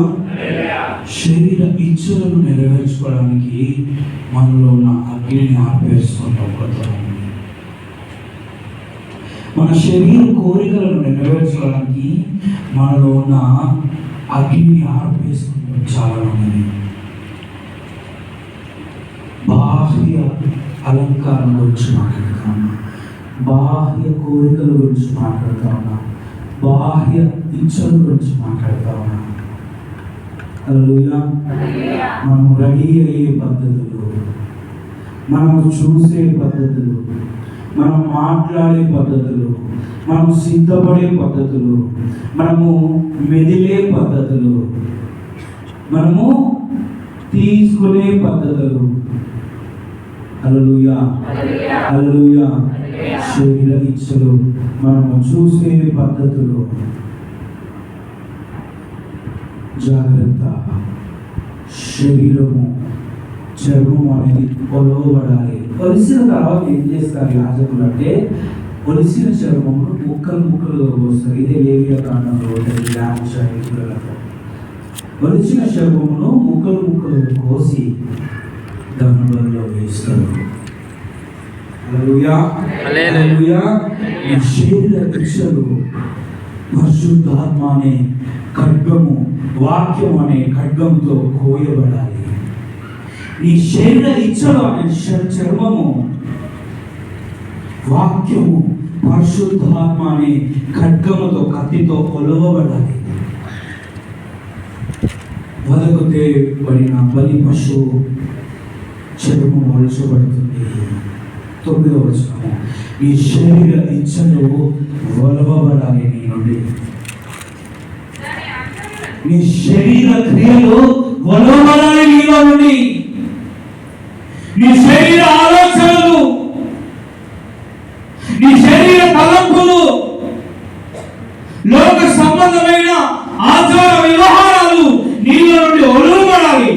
Speaker 1: శరీర ఇచ్చలను నెరవేర్చుకోవడానికి మనలో ఉన్న అగ్నిని ఆపేసుకుంటాం. మన శరీర కోరికలను నెరవేర్చుకోవడానికి మనలో ఉన్న అగ్నిని ఆర్పేసుకుంటాం చాలా మంది. బాహ్య అలంకారం గురించి మాట్లాడుతా ఉన్నా, బాహ్య కోరికల గురించి మాట్లాడుతా ఉన్నా, బాహ్య ఇచ్చల గురించి మాట్లాడుతా ఉన్నా. హల్లెలూయా. మనం రెడీ అయ్యే పద్ధతులు, మనము చూసే పద్ధతులు, మనం మాట్లాడే పద్ధతులు, మనం సిద్ధపడే పద్ధతులు, మనము మెదిలే పద్ధతులు, మనము తీసుకునే పద్ధతులు. హల్లెలూయా, హల్లెలూయా. శరీర ఇచ్చలు, మనము చూసే పద్ధతులు. జాగ్రత్త. శరీరము, చర్మం అనేది పొలవబడాలి. ఒలిసిన తర్వాత ఏం చేస్తారు యాజకులు అంటే, ఒలిసిన చర్మమును ముక్కలు ముక్కలుగా కోస్తారు. ఇదే లేవియా కాండంలో ఉంటుంది. ఒలిచిన చర్మమును ముక్కలు ముక్కలుగా కోసి దహనబలిలో వేస్తారు. హల్లెలూయా, హల్లెలూయా. ఈ శరీర ఇచ్చలు పరిశుద్ధాత్మ అనే ఖడ్గము, వాక్యం అనే ఖడ్గంతో కోయబడాలి. నీ శరీర ఇచ్చలు అనే చర్మము, వాక్యము, పరిశుద్ధాత్మ అనే ఖడ్గముతో, కత్తితో కొలవబడాలి. వదకు తేబడిన బలి పశువు చర్మము ఒలచబడుతుంది. 9వ వచనము, నీ శరీర ఇచ్చలు వలవబడాలి. నీ నుండి నీ శరీర క్రియలు వలవబడాలి. నీలో నుండి నీ శరీర ఆలోచనలు, నీ శరీర తలంపులు, లోక సంబంధమైన ఆచార వ్యవహారాలు నీలో నుండి వలవబడాలి.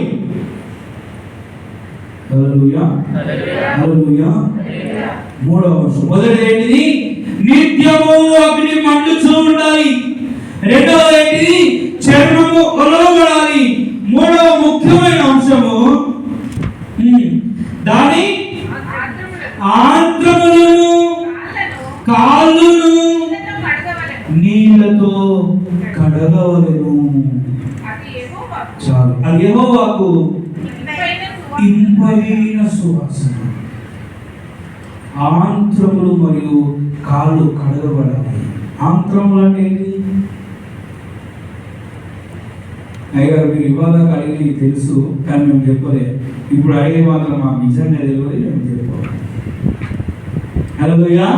Speaker 1: హల్లెలూయా, హల్లెలూయా. 3వ వర్షం మొదటి ఏంటిది? నిత్యము అగ్ని మండుచూ ఉండాలి. రెండవది ఏంటిది? చర్మము ఒలవబడాలి. 3వ ముఖ్యమైన అంశము దాని ఆంత్రములను, కాళ్ళను నీళ్లతో కడగవలెను. చాలు. అది యెహోవాకు ఇంపైన సువాసన. ఆంత్రములు మరియు కాళ్ళు కడగబడాలి. ఆంత్రములు అంటే ఏంటి? అయ్యారు మీరు ఇవాళ అడిగి తెలుసు, కానీ మేము చెప్పలే. ఇప్పుడు అడిగే మాత్రం మాకు నిజంగా తెలియదు, మేము చెప్పాలి. హల్లెలూయా.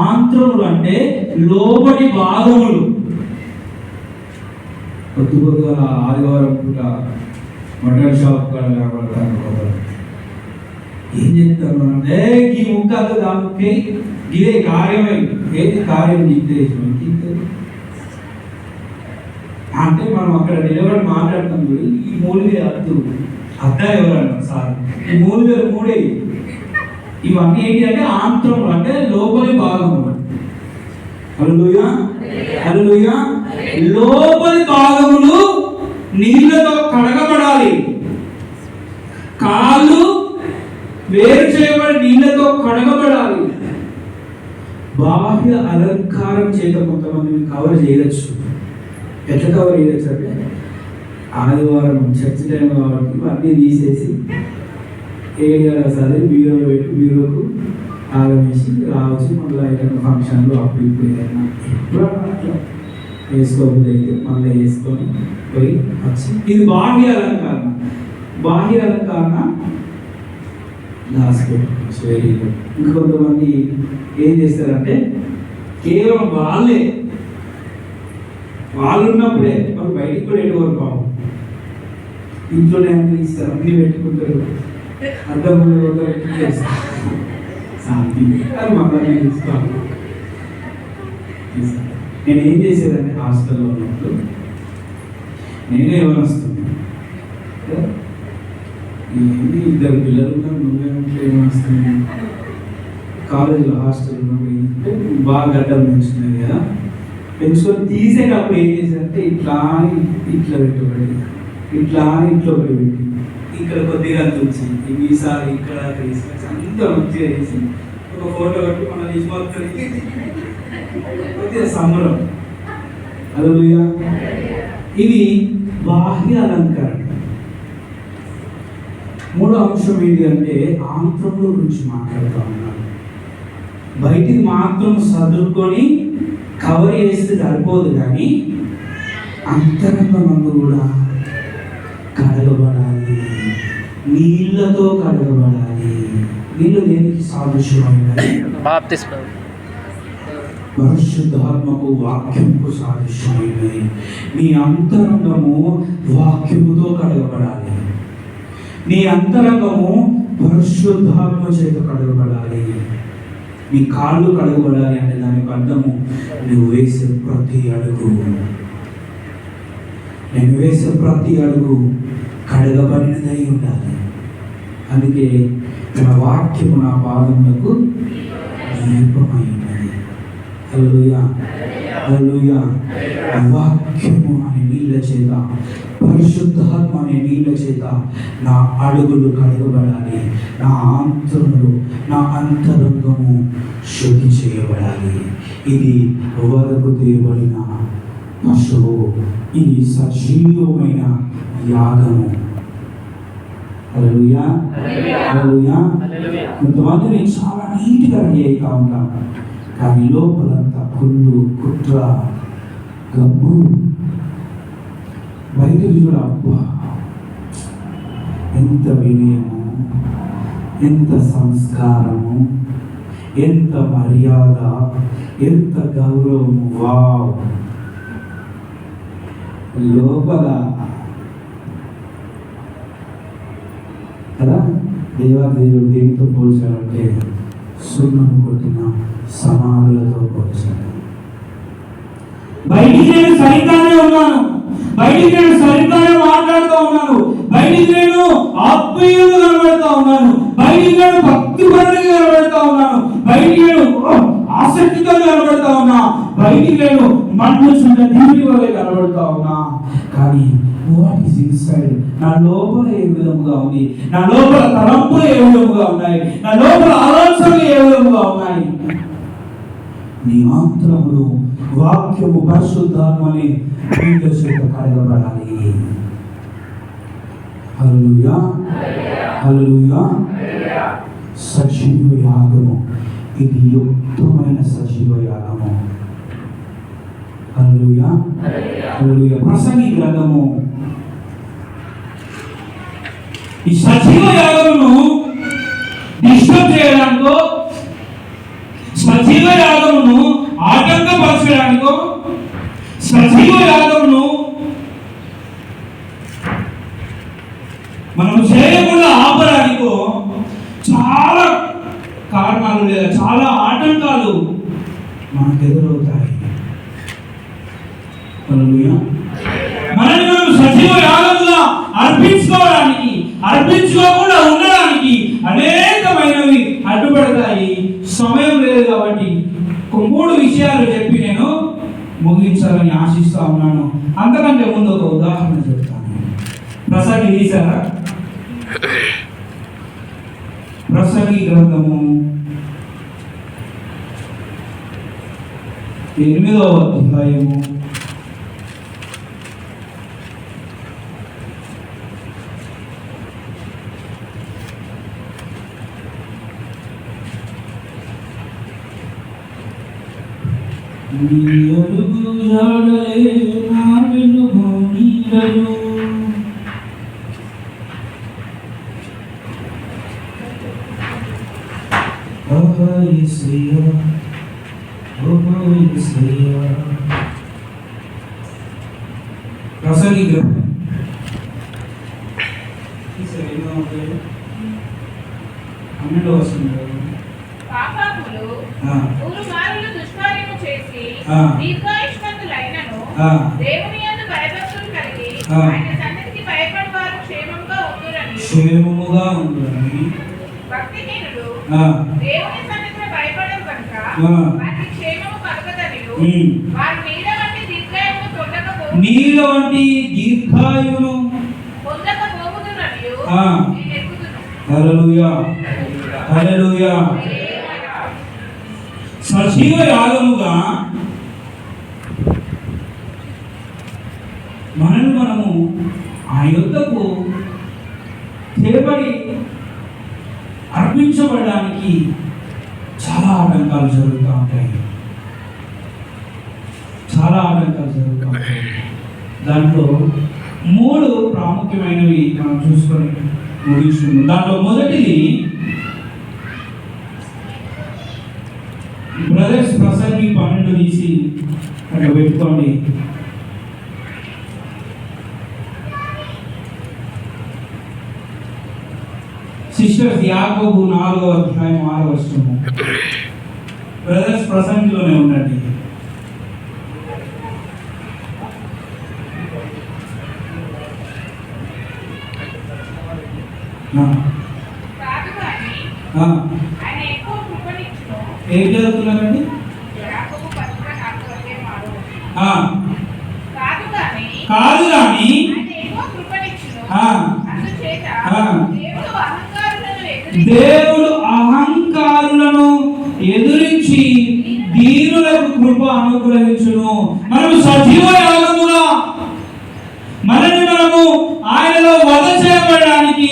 Speaker 1: ఆంత్రములు అంటే లోపటి భాగములు. కొద్దిగా ఆదివారం పూట మటన్ షాప్ కాడ కనబడతాను. ఏం చెప్తాను అంటే, ఈ ముక్కలు దానికి ఇదే కార్యమే. ఏది కార్యం? నిర్దేశం. అంటే మనం అక్కడ నిలబడి మాట్లాడుతాం. ఈ మూలిగే అద్దు అద్దా ఎవరన్నా సార్, ఈ మూలిగలు మూడే. ఇవన్నీ ఏంటి అంటే ఆంత్రములు, అంటే లోపలి భాగములు. హల్లెలూయా, హల్లెలూయా. లోపలి భాగములు నీళ్లతో కడగబడాలి. కాళ్ళు వేరు చేయబడి నీళ్లతో కడగబడాలి. బాహ్య అలంకారం చేత కొంతమందిని కవర్ చేయవచ్చు. ఎట్లా కవర్ చేయవచ్చు అంటే, ఆదివారం చర్చ్ టైం కాబట్టి అన్నీ తీసేసి ఏరియాలో చదివి బీరోలో పెట్టి బీరోకు ఆగమేసి రావచ్చు. మళ్ళీ ఏదైనా ఫంక్షన్లు అప్పుడు ఇప్పుడు ఏదైనా ఎప్పుడు అట్లా వేసుకోబోదు అయితే మళ్ళీ వేసుకొని పోయి వచ్చి, ఇది బాహ్య అలంకరణ. బాహ్య అలంకరణ శరీరం. ఇంకొంతమంది ఏం చేస్తారంటే, కేవలం వాళ్ళు ఉన్నప్పుడే, వాళ్ళు బయటికి కూడా ఎటువంటి పాపం ఇంట్లోనే అన్ని ఇస్తారు, అన్ని పెట్టుకుంటారు. అర్థం చేస్తారు శాంతి అది మమ్మల్ని తీసుకోవాలి. నేను ఏం చేసేదంటే, హాస్టల్లో ఉన్నప్పుడు నేనే ఏమనిస్తుంది, ఇద్దరు పిల్లలు ఉన్నారు, నువ్వేమంటే ఏమనిస్తుంది. కాలేజీలో హాస్టల్లో బాగా గడ్డలు పెంచుతున్నాయి కదా, పెంచుకొని తీసేటప్పుడు ఏం చేశారంటే, ఇట్లా ఇట్లా పెట్టుబడి, ఇట్లా ఇట్లా పెట్టి ఇక్కడ కొద్దిగా తుంచి ఈ మీసాలు ఇక్కడ వేసి అంతా మంచిగా వేసి ఒక ఫోటో కట్టి మన తీసుకొచ్చి సంబరం. హల్లెలూయా. ఇది బాహ్య అలంకరణ. మూడో అంశం ఏంటి అంటే ఆంతరముల గురించి మాట్లాడుతూ ఉన్నాను. బయటికి మాత్రం చదువుకొని కవర్ చేస్తే సరిపోదు, కానీ అంతరంగమందు కూడా కడగబడాలి, నీళ్ళతో కడగబడాలి. నీళ్ళు దేనికి సాదృశ్యమైనది?
Speaker 2: బాప్తిస్మం.
Speaker 1: పరిశుద్ధాత్మకు వాక్యంకు సాదృశ్యమైనది. నీ అంతరంగము వాక్యముతో కడగబడాలి. నీ అంతరంగము పరిశుద్ధాత్మ చేత కడగబడాలి. నీ కాళ్ళు కడగబడాలి అంటే దానికి అర్థము నువ్వు వేసే ప్రతి అడుగు, నేను వేసే ప్రతి అడుగు కడగబడినదై ఉండాలి. అందుకే తన వాక్యము నా పాదములకు దీపమై ఉన్నది. హల్లెలూయా, హల్లెలూయా. వాక్యము అనే నీళ్ళ చేత, పరిశుద్ధాత్మ అనే నీళ్ళ చేత నా అడుగులు కడగబడాలి. నా ఆంతరములు, నా అంతరంగము శుద్ధి చేయబడాలి. ఇది వరకు తీయబడిన పశువు, ఇది సజీవమైన యాగము. హల్లెలూయా, హల్లెలూయా. కొంతమంది నేను చాలా నీట్గా రెడీ అవుతా ఉంటాను, కానీ లోపలంతా కుళ్ళు, కుట్ర, గబ్బు. బయటకు చూడ, అబ్బా ఎంత వినయము, ఎంత సంస్కారము, ఎంత మర్యాద, ఎంత గౌరవము. వావ్! లోపల కదా దేవాదేవుడు దేనితో పోల్చాడంటే సున్నము కొట్టిన సమాధులతో పోల్చాడు. బయటికి నేను సరిగ్గానే ఉన్నాను, బయటికి నేను సరిగ్గానే మాట్లాడుతూ ఉన్నాను, బయటికి నేను ఆత్మీయంగా కనబడతా ఉన్నాను, బయటికి నేను భక్తిపరుడిగా కనబడతా ఉన్నాను, బయటికి నేను ఆసక్తితో కనబడతా ఉన్నా, బయటికి నేను మండుచున్న దీని వలె కనబడతా ఉన్నా. కానీ వాట్ ఈస్ ఇన్సైడ్, నా లోపల ఏ విధముగా ఉంది, నా లోపల తలంపులు ఏ విధముగా ఉన్నాయి, నా లోపల ఆలోచనలు ఏ విధముగా ఉన్నాయి. నీ ఆంతరములు వాక్యము పరిశుద్ధాత్మని నీళ్ళ చేత కడగబడాలి. హల్లెలూయా, హల్లెలూయా. సజీవ యాగము, ఇది యుక్తమైన సజీవ యాగము. హల్లెలూయా, హల్లెలూయా. ప్రసంగి గ్రంథము ఈ సజీవ యాగమును డిస్టర్బ్ చేయడానికో, సజీవ యాగమును ఆటంకపరచడానికో, సజీవ యాగమును మనం చేయకుండా ఆపడానికో చాలా కారణాలు లేదా చాలా ఆటంకాలు మనకు ఎదురవుతాయి. హల్లెలూయా. మనల్ని మనం సజీవ యాగముగా అర్పించుకోకుండా ఉండడానికి అనేకమైనవి అడ్డుపడతాయి. సమయం లేదు కాబట్టి 3 విషయాలు చెప్పి నేను ముగించాలని ఆశిస్తా ఉన్నాను. అంతకంటే ముందు ఒక ఉదాహరణ చెప్తాను. ప్రసంగి తీశారా? ప్రసంగి గ్రంథము 8వ అధ్యాయము 12వ వచనం.
Speaker 3: పాపాత్ములు ఊరుమారులు దుష్కార్యము చేసి దీర్ఘాయుష్మంతులైనను దేవుని యందు భయభక్తులు కలిగి ఆయన సన్నిధికి భయపడువారు క్షేమముగా ఉండురని భక్తిహీనులు దేవుని సన్నిధికి భయపడరు కనుక వారికి క్షేమము కలుగదనియు వారు నీళ్ళ వంటి దీర్ఘాయువును పొందకపోవుదురనియు నేను ఎరుగుదును. హల్లెలూయా, హల్లెలూయా.
Speaker 1: సజీవ యాగముగా మనము ఆ యొద్దకు తేబడి అర్పించబడడానికి చాలా ఆటంకాలు జరుగుతూ ఉంటాయి. దాంట్లో 3 ప్రాముఖ్యమైనవి మనం చూసుకొని ముగించుకున్నాం. దాంట్లో మొదటిది బ్రదర్స్ ప్రసంగి 12 తీసి అక్కడ పెట్టుకోండి. సిస్టర్స్ యాకోబు 4వ అధ్యాయం 6వ వచనము. బ్రదర్స్ ప్రసంగిలోనే ఉండండి.
Speaker 3: కాదు కానీ ఆయన ఎక్కువ కృపనిచ్చును.
Speaker 1: ఏం చదువుతున్నారండి?
Speaker 3: యాకోబు పత్రిక 4వ అధ్యాయం 6వ వచనం. కాదు కానీ
Speaker 1: ఆయన
Speaker 3: ఎక్కువ కృపనిచ్చును.
Speaker 1: ఆ.
Speaker 3: అందుచేత
Speaker 1: ఆ.
Speaker 3: దేవుడు
Speaker 1: దేవుడు అహంకారులను ఎదురించి దీనులకు కృప అనుగ్రహించును. మనము సజీవ యాగముగా మనము ఆయనలో వధ చేయబడడానికి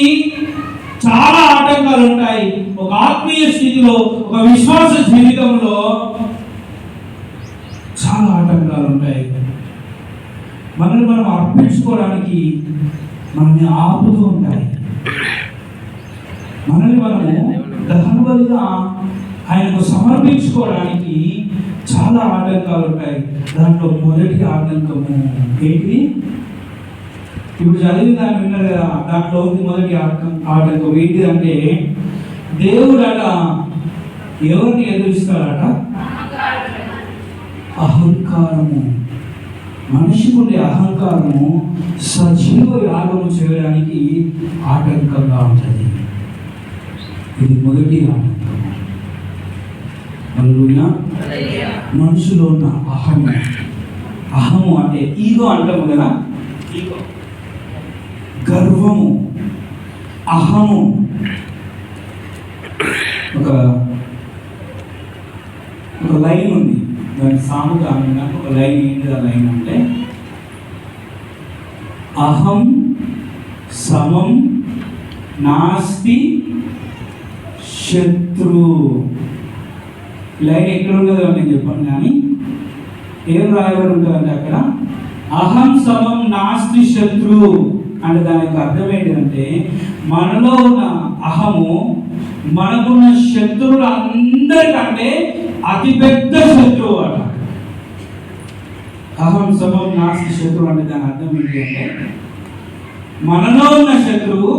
Speaker 1: చాలా ఆటంకాలు ఉంటాయి. ఒక ఆత్మీయ స్థితిలో, ఒక విశ్వాస జీవితంలో చాలా ఆటంకాలు ఉంటాయి. మనం అర్పించుకోవడానికి మనల్ని ఆపుతూ ఉంటాయి. మనము దహనబలిగా ఆయనకు సమర్పించుకోవడానికి చాలా ఆటంకాలు ఉంటాయి. దాంట్లో మొదటి ఆటంకము ఏంటి? ఇప్పుడు చదివిన దాన్ని విన్నారు కదా, దాంట్లో మొదటి ఆటంకం ఏంటి అంటే, దేవుడట ఎవరిని ఎదురిస్తాడట? అహంకారము. మనిషికి ఉండే అహంకారము సజీవ యాగము చేయడానికి ఆటంకంగా ఉంటుంది. ఇది మొదటి ఆటంకం. హల్లెలూయా. మనుషులో ఉన్న అహము అంటే ఈగో అంటాము కదా, ఈగో, గర్వము, అహము. ఒక లైన్ ఉంది, దాని సాముగా ఒక లైన్ ఏంటి? ఆ లైన్ అంటే అహం సమం నాస్తి శత్రు. లైన్ ఎక్కడ ఉండదో నేను చెప్పాను, కానీ ఏం రాయబడి ఉంటుందంటే అక్కడ అహం సమం నాస్తి శత్రు అంటే దాని యొక్క అర్థం ఏంటంటే, మనలో ఉన్న అహము మనకున్న శత్రువులు అందరికంటే అతిపెద్ద శత్రువు అట. అహం సమం నాస్తి శత్రువు అంటే దాని అర్థం ఏంటి అంటే, మనలో ఉన్న శత్రువు,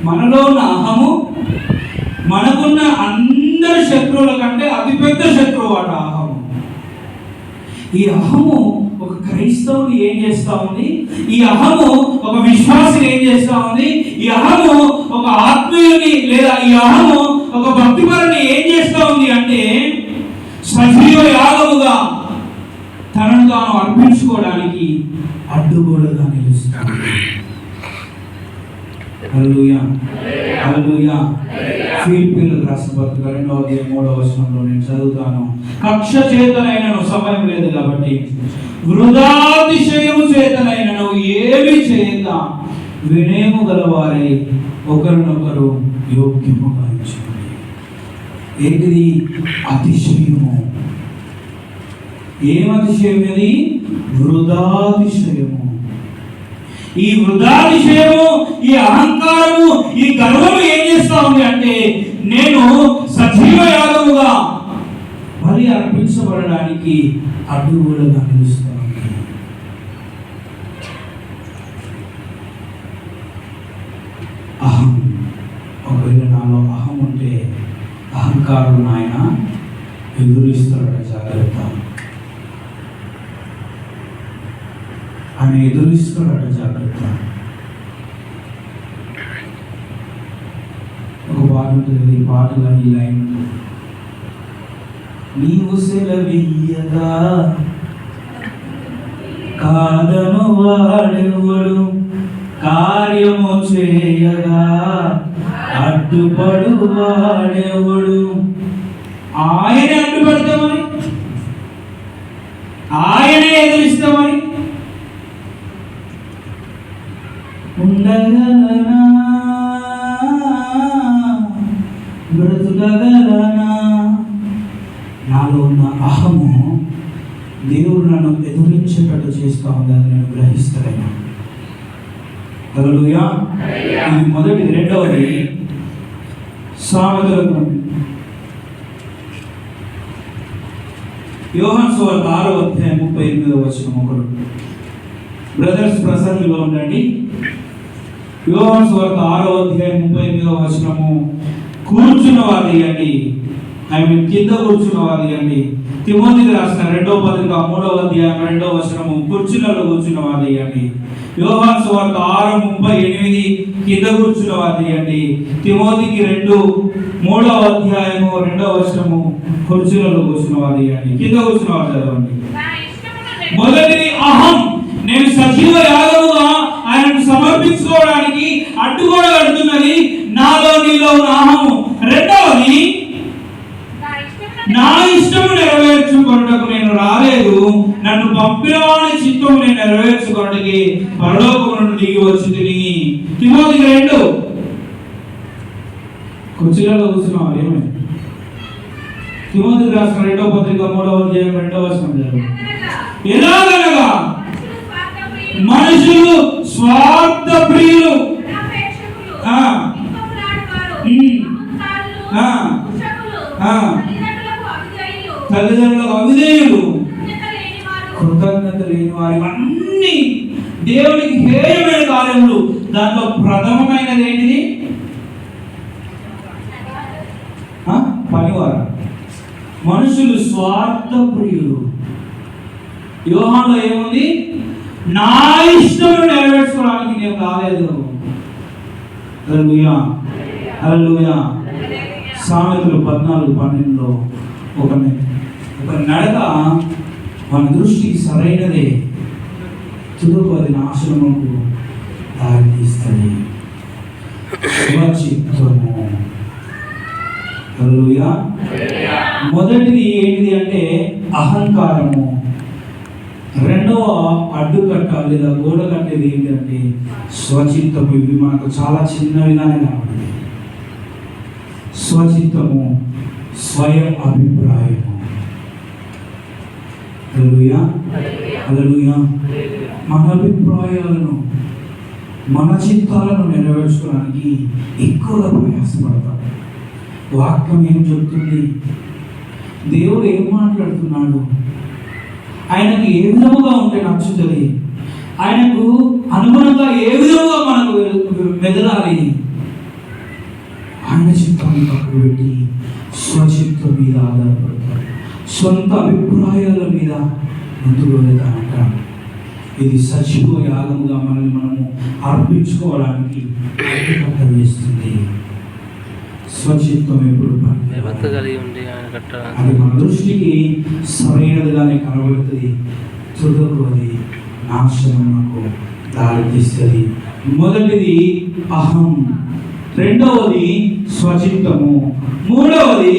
Speaker 1: మనలో ఉన్న అహము మనకున్న అందరి శత్రువుల కంటే అతిపెద్ద శత్రువు అట అహము. ఈ అహము ఒక క్రైస్తవుని ఏం చేస్తా ఉంది? ఈ అహము ఒక విశ్వాసిని ఏం చేస్తా ఉంది? ఈ అహము ఒక ఆత్మీయుని లేదా ఈ అహము ఒక భక్తిపరుని ఏం చేస్తా ఉంది అంటే, సజీవ యాగముగా తనను తాను అర్పించుకోవడానికి అడ్డుగోడగా నిలుస్తాడు. హల్లెలూయా, హల్లెలూయా. ఫిలిప్పీయులకు రాసిన పత్రిక 2వ అధ్యాయం 3వ వచనంలో నేను చదువుతాను. కక్ష చేతనైనను, సమయం లేదు కాబట్టి, వృధాతిశయము చేతనైనను ఏమి చేయక వినయము గలవారై ఒకరినొకరు యోగ్యముగా ఎంచుకోండి. ఏంటిది? అతిశయము. ఏం అతిశయం? ఇది వృధాతిశయము. ఈ వృధాతిశయము, ఈ అహంకారము, ఈ గర్వము ఏం చేస్తా ఉంది అంటే, నేను సజీవ యాగముగా బలి అర్పించబడడానికి అడ్డుగోడగా నిలుస్తా ఉంది. అహం. ఒకవేళ నాలో అహం ఉంటే అహంకారం ఆయన ఎదురిస్తాడట. జాగ్రత్త. ఆయన ఎదురిస్తాడట. జాగ్రత్త. ఒక పాట ఉంటుంది, ఈ పాటలో ఈ లైన్, నీవు సెలవీయగా కాదను వాడెవడు, కార్యము చేయగా అడ్డుపడు వాడెవడు. ఆయనే అడ్డుపడతామని, ఆయనే ఎదురిస్తామని ఉండగలనా, బ్రతుకగలనా? నాలో ఉన్న అహము దేవుడు నన్ను ఎదురించేటట్టు చేస్తా ఉందని నేను గ్రహిస్తాను. హల్లెలూయా. ఇది మొదటిది. రెండవది సామెతల గ్రంథం యోహాను సువార్త 6వ అధ్యాయం 38వ వచనం. ఒకరు బ్రదర్స్ ప్రసంగిలో ఉండండి. యోహాను సువార్త 6వ అధ్యాయం 38వ వచనము. కూర్చున్న వారు ఇవ్వండి, కింద కూర్చున్న వారు ఇవ్వండి. తిమోతికి రాసిన 2వ పత్రిక 3వ అధ్యాయం 2వ వచనము. కుర్చీలలో కూర్చున్న వారు ఇవ్వండి. యోహాను సువార్త 6:38 కింద కూర్చున్న వారు ఇవ్వండి. తిమోతికి 2:3వ అధ్యాయము 2వ వచనము. కుర్చీలలో కూర్చున్న వారు ఇవ్వండి. కింద కూర్చున్న వారు చదవండి. మొదటిది అహం. నేను సజీవ యాగముగా ఆయనను సమర్పించుకోవడానికి అడ్డుగోడ కడుతున్నది నాలో నీలో ఉన్న అహము. రెండవది నా ఇష్టము నెరవేర్చుకొనుటకు నేను రాలేదు, నన్ను పంపిన వాని చిత్తము నేను నెరవేర్చుకోవడానికి పరలోకము నుండి దిగి వచ్చితిని. తిమోతికి 2. కుర్చీలలో కూర్చున్నావు ఏమైంది? తిమోతికి రాసిన 2వ పత్రిక 3వ అధ్యాయం 2వ వచనం. ఎలాగనగా మనుషులు స్వార్థ ప్రియులు, తల్లిదండ్రులకు అవిధేయులు, కృతజ్ఞత లేని వారి అన్ని దేవునికి హేయమైన కార్యములు. దాంట్లో ప్రథమమైనది ఏంటిది? పనివారు. మనుషులు స్వార్థ ప్రియులు. యోహానులో ఏముంది? నా ఇష్టం నెరవేర్చుకోవడానికి నేను రాలేదు. హల్లెలూయా, హల్లెలూయా. సామెతలు 14:12 ఒక నడక మన దృష్టికి సరైనదే, తుదకు అది నాశనముకు దారితీస్తుంది. స్వచిత్తము. హల్లెలూయా. మొదటిది ఏంటిది అంటే అహంకారము. రెండవ అడ్డుకట్ట లేదా గోడ కట్టేది ఏంటంటే స్వచిత్తము. ఇవి మనకు చాలా చిన్నవిగానే కనబడుతుంది. స్వచిత్తము, స్వయం అభిప్రాయము. హల్లెలూయా, హల్లెలూయా. మన అభిప్రాయాలను, మన చిత్తాలను నెరవేర్చుకోవడానికి ఎక్కువగా ప్రయాసపడతాం. వాక్యం ఏం చెప్తుంది? దేవుడు ఏం మాట్లాడుతున్నాడు? ఆయనకు ఏ విధముగా ఉంటే నచ్చుతుంది? ఆయనకు అనుగుణంగా ఏ విధముగా మనకు మెదలాలి? ఆయన చిత్తాన్ని పక్కన పెట్టి స్వచిత్తం మీద ఆధారపడతారు, సొంత అభిప్రాయాల మీద ముందుకు వెళ్తానంట. ఇది సజీవ యాగముగా మనల్ని మనము అర్పించుకోవడానికి వేస్తుంది. స్వచిత్వం ఎప్పుడు అది మన దృష్టికి సరైనదిగానే కనబడుతుంది, తుదకు అది నాశనమునకు దారితీస్తుంది. మొదటిది అహం, రెండవది స్వచిత్తము, మూడవది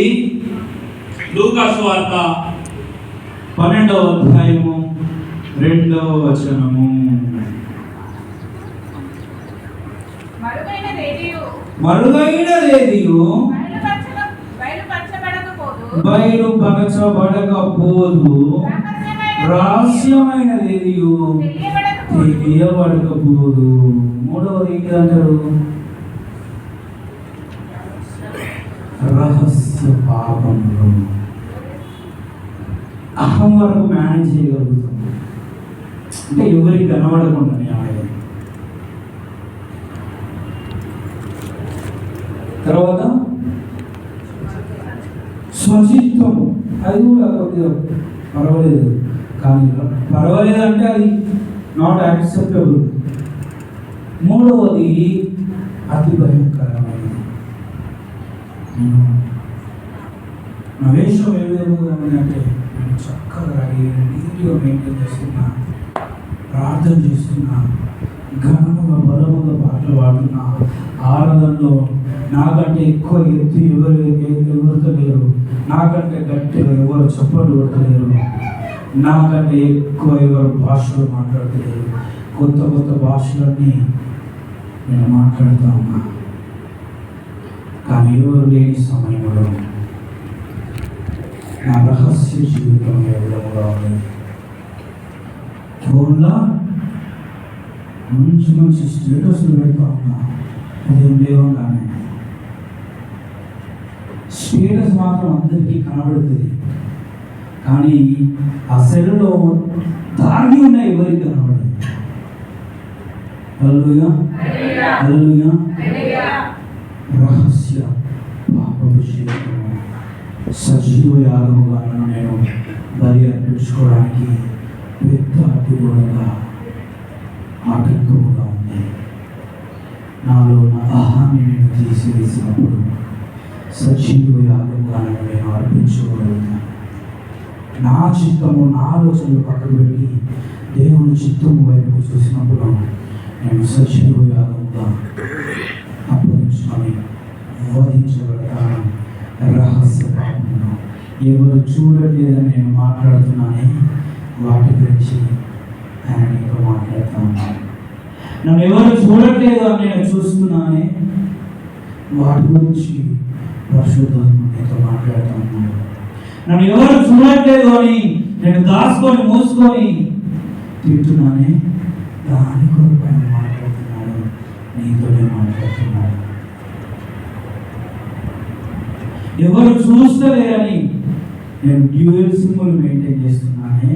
Speaker 1: లూకా సువార్త 12వ అధ్యాయము 2వ వచనము. మరుగైనదేదియు బయలుపరచబడకపోదు, రహస్యమైనదేదియు తెలియబడకపోదు. మూడవది ఏంటంటారు? రహస్య పాపములు. అహం వరకు మేనేజ్ చేయగలుగుతాం అంటే ఎవరికి కనబడకుండా. తర్వాత స్వచిత్తము, అది కూడా కొద్దిగా పర్వాలేదు, కానీ పర్వాలేదు అంటే అది నాట్ యాక్సెప్టబుల్. మూడవది అతి భయంకరమైనది. నా వేషం ఏ విధంగా ఉందంటే నేను చక్కగా నీట్గా మెయింటైన్ చేస్తున్నా, ప్రార్థన చేస్తున్నా, ఘనముగా బలముగా పాటలు పాడుతున్నా, ఆరాధనలో నాకంటే ఎక్కువ ఎత్తు ఎవరితో లేరు, నాకంటే గట్టిగా ఎవరు చప్పట్లు కొట్టలేరు, నాకంటే ఎక్కువ ఎవరు భాషలు మాట్లాడలేరు. కొత్త కొత్త భాషలన్నీ నేను మాట్లాడుతూ ఉన్నా. కానీ ఎవరు లేని సమయంలో నా రహస్య జీవితం ఎవరముగా ఉంది. ఫోన్లో మంచి మంచి స్టేటస్లు పెడతా ఉన్నా. ఉదయం లేవగానే స్టేటస్ మాత్రం అందరికీ కనబడుతుంది, కానీ ఆ సెల్లో దాగి ఉన్న ఎవరికి కనబడదు. హల్లెలూయా, హల్లెలూయా. రహస్య పాపపు జీవితము సజీవ యాగముగా నేను బలి అర్పించుకోవడానికి పెద్ద అడ్డుగోడగా ఆటంకముగా ఉంది. నాలో నా అహాన్ని నేను తీసివేసినప్పుడు సజీవ యాగముగా నేను అర్పించుకోగలుగుతాను. నా చిత్తము నా ఆలోచనలు పక్కన పెట్టి దేవుని చిత్తము వైపుకు చూసినప్పుడు నేను సజీవ యాగముగా అప్పగించుకొని వధించబడతాను. రహస్య పాపమును ఎవరు చూడలేదని నేను మాట్లాడుతున్నానే, వాటి గురించి ఆయన నీతో మాట్లాడుతాను. నన్ను ఎవరు చూడట్లేదు అని నేను చూస్తున్నానే, వాటి గురించి పరిశుద్ధాత్మ నీతో మాట్లాడుతున్నాను. నన్ను ఎవరు చూడట్లేదు అని నేను దాచుకొని మూసుకొని తింటున్నానే, దాని కొరకు ఆయన మాట్లాడుతున్నాడు, నీతోనే మాట్లాడుతున్నాడు. ఎవరు చూస్తలేరని నేను డ్యూయల్ సింబల్ మెయింటైన్ చేస్తున్నానే,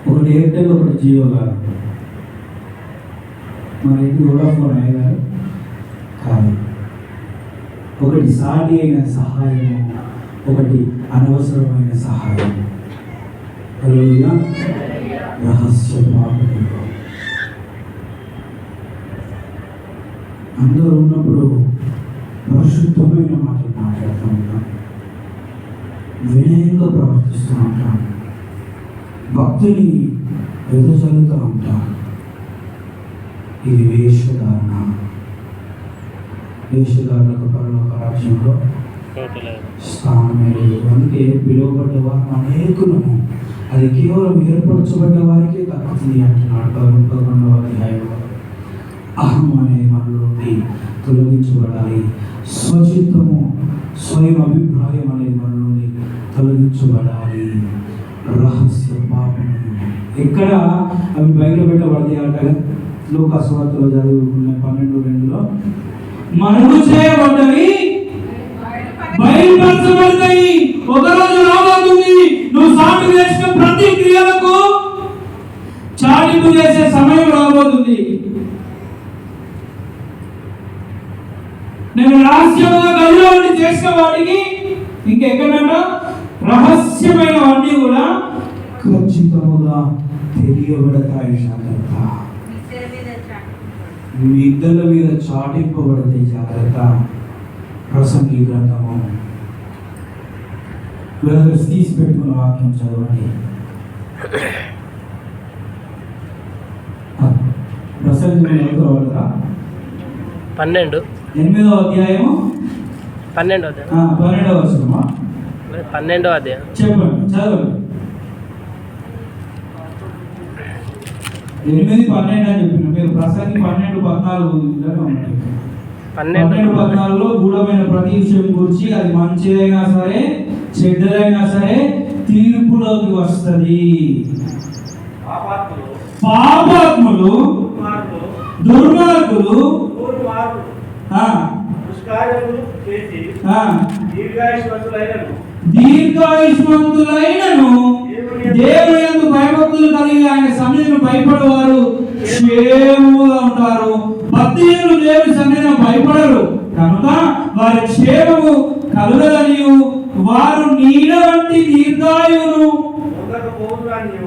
Speaker 1: ఒకటి ఎయిర్టెల్ ఒకటి జియో గారు, మరి వోడాఫోన్ అయ్యారు కాదు. ఒకటి సాటి అయిన సహాయము, ఒకటి అనవసరమైన సహాయం. హల్లెలూయా. రహస్య పాపము. అందరూ ఉన్నప్పుడు పరిశుద్ధమైన మాటలు మాట్లాడుతూ ఉంటాం, వినయంగా ప్రవర్తిస్తూ ఉంటాం, భక్తిని వెదజల్లుతూ ఉంటాం. ఇది వేషధారణ. వేషధారణకు పరలోక రాజ్యంలో స్థానమే లేదు. అందుకే పిలువబడ్డ వారు అనేకులను అది కేవలం ఏర్పరచబడ్డ వారికే దక్కుతుంది అంటున్నాడు 11వ అధ్యాయంలో. అహం అనే మనలో నుండి తొలగించబడాలి. స్వచిత్తము, స్వయం అభిప్రాయం అనేది మన నుండి తొలగించబడాలి. రహస్య పాపము ఎక్కడ అవి బయట పెట్టబడతాయి అంటే లూకా సువార్తలో చదువుకున్న 12:2 మనము చేయబడ్డవి బయలుపరచబడతాయి. ఒకరోజు రాబోతుంది, నువ్వు సాటి చేసిన ప్రతి క్రియలకు చాటింపు చేసే సమయం రాబోతుంది. నేను రహస్యంగా గదిలో ఉండి చేసిన వాటికి ఇంకెక్కడంట రహస్యమైన వాటిని కూడా ఖచ్చితముగా తెలియబడతాయి. జాగ్రత్త, మీ ఇద్దరి మీద చాటింపబడతాయి. జాగ్రత్త. ప్రసంగి గ్రంథము బ్రదర్స్ తీసి పెట్టుకున్న వాక్యం చదవండి. ప్రసంగి ఎవరితో పడదా? 8వ అధ్యాయము
Speaker 2: 12వ అధ్యాయం
Speaker 1: 12వ వచనమా?
Speaker 2: 12వ అధ్యాయం
Speaker 1: చెప్పండి, చదవండి. 8:12 అని చెప్పిన మీరు ప్రసంగి 12:14 12:14లో గూఢమైన ప్రతి విషయం గురించి అది మంచిదైనా సరే చెడ్డదైనా సరే తీర్పులోకి వస్తుంది. పాపాత్ములు, దుర్మార్గులు దీర్ఘాయుష్మంతులైనను దేవుని యందు భయభక్తులు కలిగి ఆయన సన్నిధిని భయపడేవారు క్షేమముగా ఉంటారు. భక్తిహీనులు దేవుని సన్నిధిని భయపడరు కనుక వారి క్షేమము కలుగదనియు వారు నీడ వంటి దీర్ఘాయువును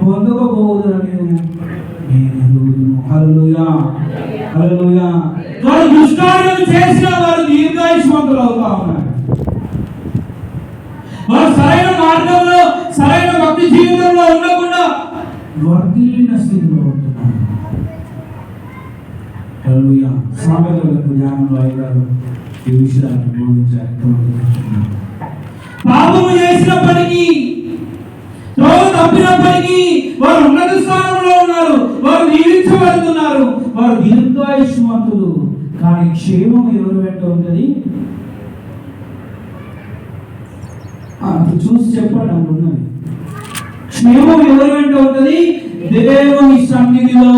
Speaker 1: పొందకపోదురనియు నేను ఎరుగుదును. హల్లెలూయా, హల్లెలూయా. వారు దుష్కార్యం చేసిన వారు దీర్ఘాయుష్మంతులు అవుతా ఉన్నారు. వారు సరైన మార్గంలో, సరైన భక్తి జీవితంలో ఉండకుండా వర్ధిల్లిన స్థితిలో ఉంటున్నారు. హల్లెలూయా. సామెతల జ్ఞానంలో అయ్యారు ఈ విషయాన్ని బోధించారు. పాపము చేసినప్పటికీ, త్రోవ తప్పినప్పటికీ వారు ఉన్నత స్థానంలో ఉన్నారు, వారు దీవించబడుతున్నారు, వారు దీర్ఘాయుష్మంతులు. కానీ క్షేమం ఎవరు వెంట ఉంటుంది? చూసి చెప్పండి. అక్కడ ఉన్నది క్షేమం ఎవరు వెంట ఉంటుంది? దేవుని సన్నిధిలో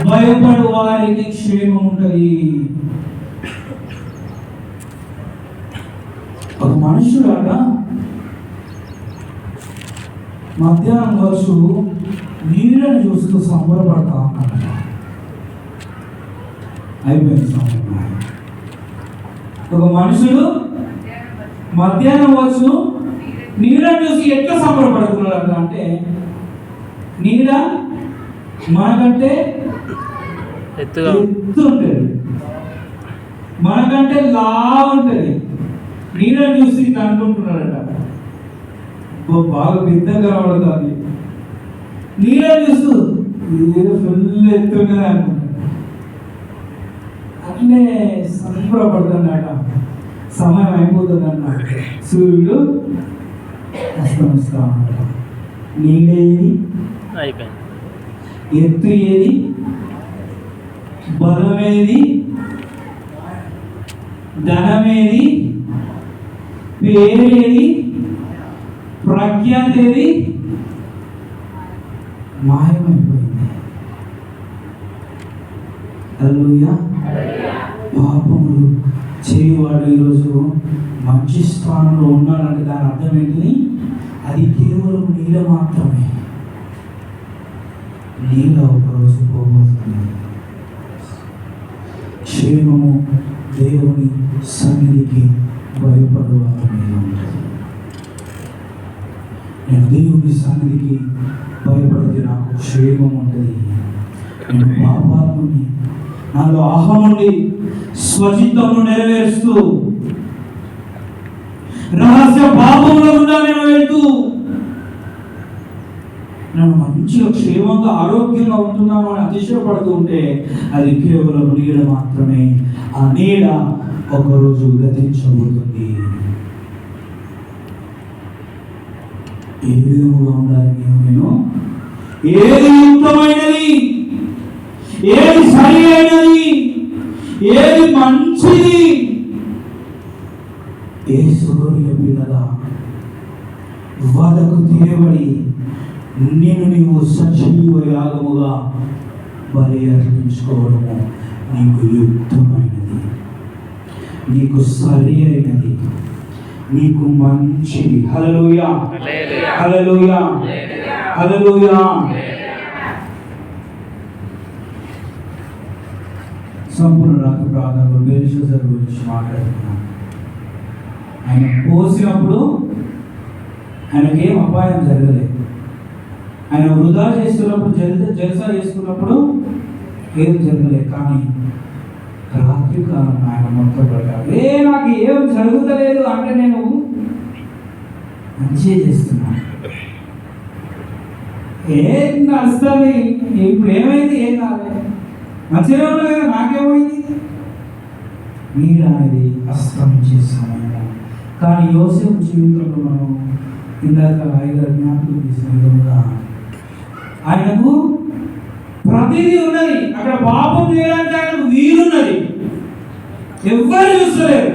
Speaker 1: భయపడు వారికి క్షేమం ఉంటుంది. ఒక మనుషులాట మధ్యాహ్నం వరుసు నీళ్ళని చూస్తూ సంబరపడతా ఉన్నాడు. అయిపోయింది సంబరం. ఒక మనుషుడు మధ్యాహ్నం వరుసు నీళ్ళని చూసి ఎట్లా సంబరపడుతున్నాడు అంటే, నీడ మనకంటే ఎత్తు ఉంటుంది, మనకంటే లా ఉంటుంది. నీళ్ళని చూసి అనుకుంటున్నాడట, బాగా పెద్దగా కనబడుతుంది. నీళ్ళని చూస్తూ ఫుల్ ఎత్తుగా అనుకుంటాడు. అట్లే సంబరపడుతున్నాడట. సమయం అయిపోతుందన్న సూర్యుడు అస్తమిస్తా ఉన్నాడు. నీడేది, ఎత్తు ఏది, బలమేది, ధనమేది, పేరేది, ప్రఖ్యాతి ఏది మాయమైపోయింది. హల్లెలూయా. పాపములు చేయవాడు ఈరోజు మంచి స్థానంలో ఉన్నాడంటే దాని అర్థం ఏంటిది? అది కేవలం నీళ్ళ మాత్రమే. నీళ్ళ ఒకరోజు పోబోతుంది. క్షేమము దేవుని సన్నిధికి భయపడేవారు మీద ఉంటుంది. నేను దేవుని సన్నిధికి భయపడితే నాకు క్షేమం ఉంటుంది. నేను పాపాత్ముని, నాలో అహముండి స్వచిత్తమును నెరవేరుస్తూ రహస్య పాపంలో ఉన్నా నేను వెళ్తూ నేను మంచిగా క్షేమంగా ఆరోగ్యంగా ఉంటున్నాను అని అతిశయపడుతూ ఉంటే అది కేవలం నీడ మాత్రమే. ఆ నీడ ఒకరోజు గతించబోతుంది. ఏ విధముగా ఉండాలి నేను? ఏది ఉత్తమైనది, ఏది సరి అయినది, ఏది మంచిది? యేసు గొర్రె పిల్లగా వదకు తీయబడి నిన్ను నీవు సజీవ యాగముగా బలి అర్పించుకోవడము నీకు యుక్తమైనది, నీకు సరి అయినది, నీకు మంచిది. హల్లెలూయా, హల్లెలూయా, హల్లెలూయా. సంపూర్ణ రాత్రి ప్రార్థనలో బెల్షస్సర్ గురించి మాట్లాడుతున్నాను. ఆయన పోసినప్పుడు ఆయనకేం అపాయం జరగలేదు. ఆయన వృధా చేస్తున్నప్పుడు, జల్సా చేసుకున్నప్పుడు ఏం జరగలేదు. కానీ రాత్రి కాలం ఆయన మొత్తం పడ్డాడు. నాకు ఏం జరుగుతలేదు అంటే నేను మంచిగా చేస్తున్నాను. ఏం నడుస్తుంది, ఇప్పుడు ఏమైంది, ఏం కాలేదు, మంచిగా ఉండదు కదా, నాకేమైంది? నీడ అనేది అస్తమించే సమయం. కానీ యోసేపు జీవితంలో మనం ఇందాక ఐదారు జ్ఞాపకం చేసిన విధంగా ఆయనకు ప్రతిదీ ఉన్నది. అక్కడ పాపం చేయడానికి ఆయనకు వీలున్నది. ఎవ్వరు చూస్తలేరు.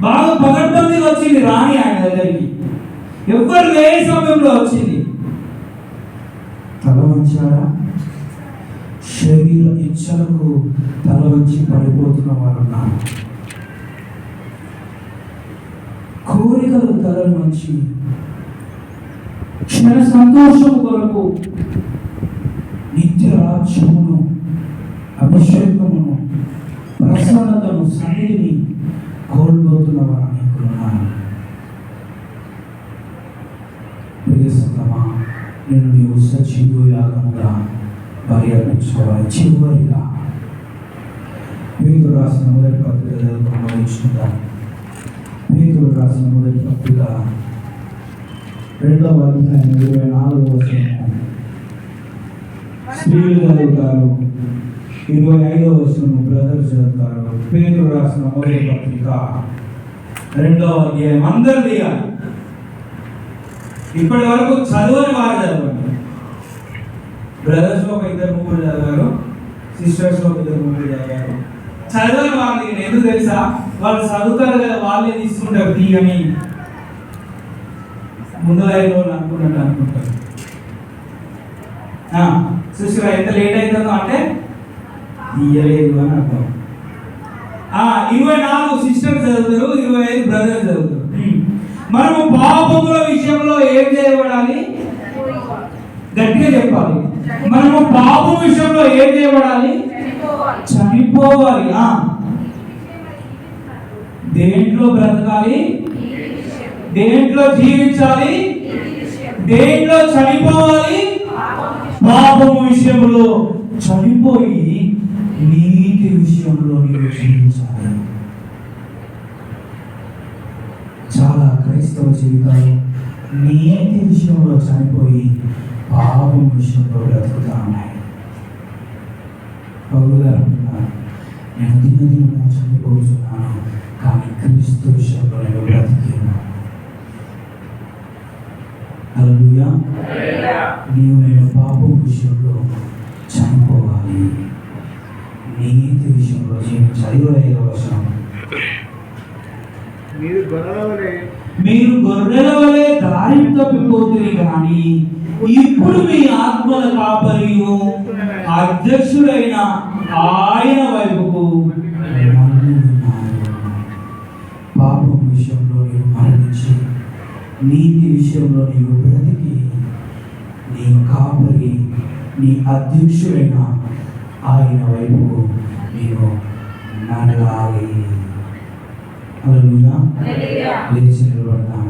Speaker 1: బాగా పగడ్బందీగా వచ్చింది రాణి ఆయన దగ్గరికి. ఎవ్వరు లేని సమయంలో వచ్చింది. తల వంచారా? శరీర ఇచ్చలకు తల వంచి పడిపోతున్న వారు ఉన్నారు. కోరికలు తలను వంచి క్షణ సంతోషం కొరకు నిత్య రాజ్యమును, అభిషేకమును, ప్రసన్నతను, సన్నిధిని కోల్పోతున్న వారు అనేకులున్నారు. ప్రియ సంగమా, నేను నీవు సజీవ యాగముగా బలి అర్పించుకోవాలి. చివరిగా పేతురు రాసిన మొదటి పత్రిక చదువుకుందాం. పేతురు రాసిన మొదటి పత్రిక 2వ అధ్యాయం 24వ వచనం. స్త్రీలు చదువుతారు, 25వ వచనం బ్రదర్ చదువుతారు. పేతురు రాసిన మొదటి పత్రిక 2వ అధ్యాయం. అందరూ తీయాలి. ఇప్పటి వరకు చదవని వారు చదవండి. బ్రదర్స్ లో ఒక 2-3 చదివారు, సిస్టర్స్ లో 2-3 చదివారు. చదవని వాళ్ళు ఎందుకు తెలుసా? వాళ్ళు చదువుతారు కదా, వాళ్ళే తీసుకుంటారు తీయని. ముందు 5 రోజులు అనుకుంటారు. సిస్టర్ ఎంత లేట్ అవుతుందో అంటే తీయలేదు అని అర్థం. 24 సిస్టర్స్ చదువుతారు, 25 బ్రదర్స్ చదువుతారు. మనము పాపముల విషయంలో ఏం చేయబడాలి? గట్టిగా చెప్పాలి. మనము పాపం విషయంలో ఏం చేయబడాలి? చనిపోవాలి. దేంట్లో బ్రతకాలి? దేంట్లో జీవించాలి? దేంట్లో చనిపోవాలి? పాపము విషయంలో చనిపోయి నీతి విషయంలో నీవు జీవించాలి. చాలా క్రైస్తవ జీవితాలు నీతి విషయంలో చనిపోయి పాపం విషయంలో బ్రతుకుతా ఉన్నాయి. పౌలు గారు అంటున్నారు, నేను దినదినము చనిపోతున్నాను, కానీ క్రీస్తు విషయంలో నేను బ్రతికినాను. హల్లెలూయా. నీవు నేను పాపం విషయంలో చనిపోవాలి, నీతి విషయంలో జీవించాలి. 25వ వచనం. మీరు గొర్రెల వలె దారి తప్పిపోతుంది, కానీ ఇప్పుడు మీ ఆత్మల కాపరియు అధ్యక్షుడైన ఆయన వైపుకు పాపం విషయంలో నీవు మరణించి నీతి విషయంలో నీవు బ్రతికి నీ కాపరి నీ అధ్యక్షుడైన ఆయన వైపుకు నీవు నడవాలి. హల్లెలూయా. లేచి నిలబడతాం.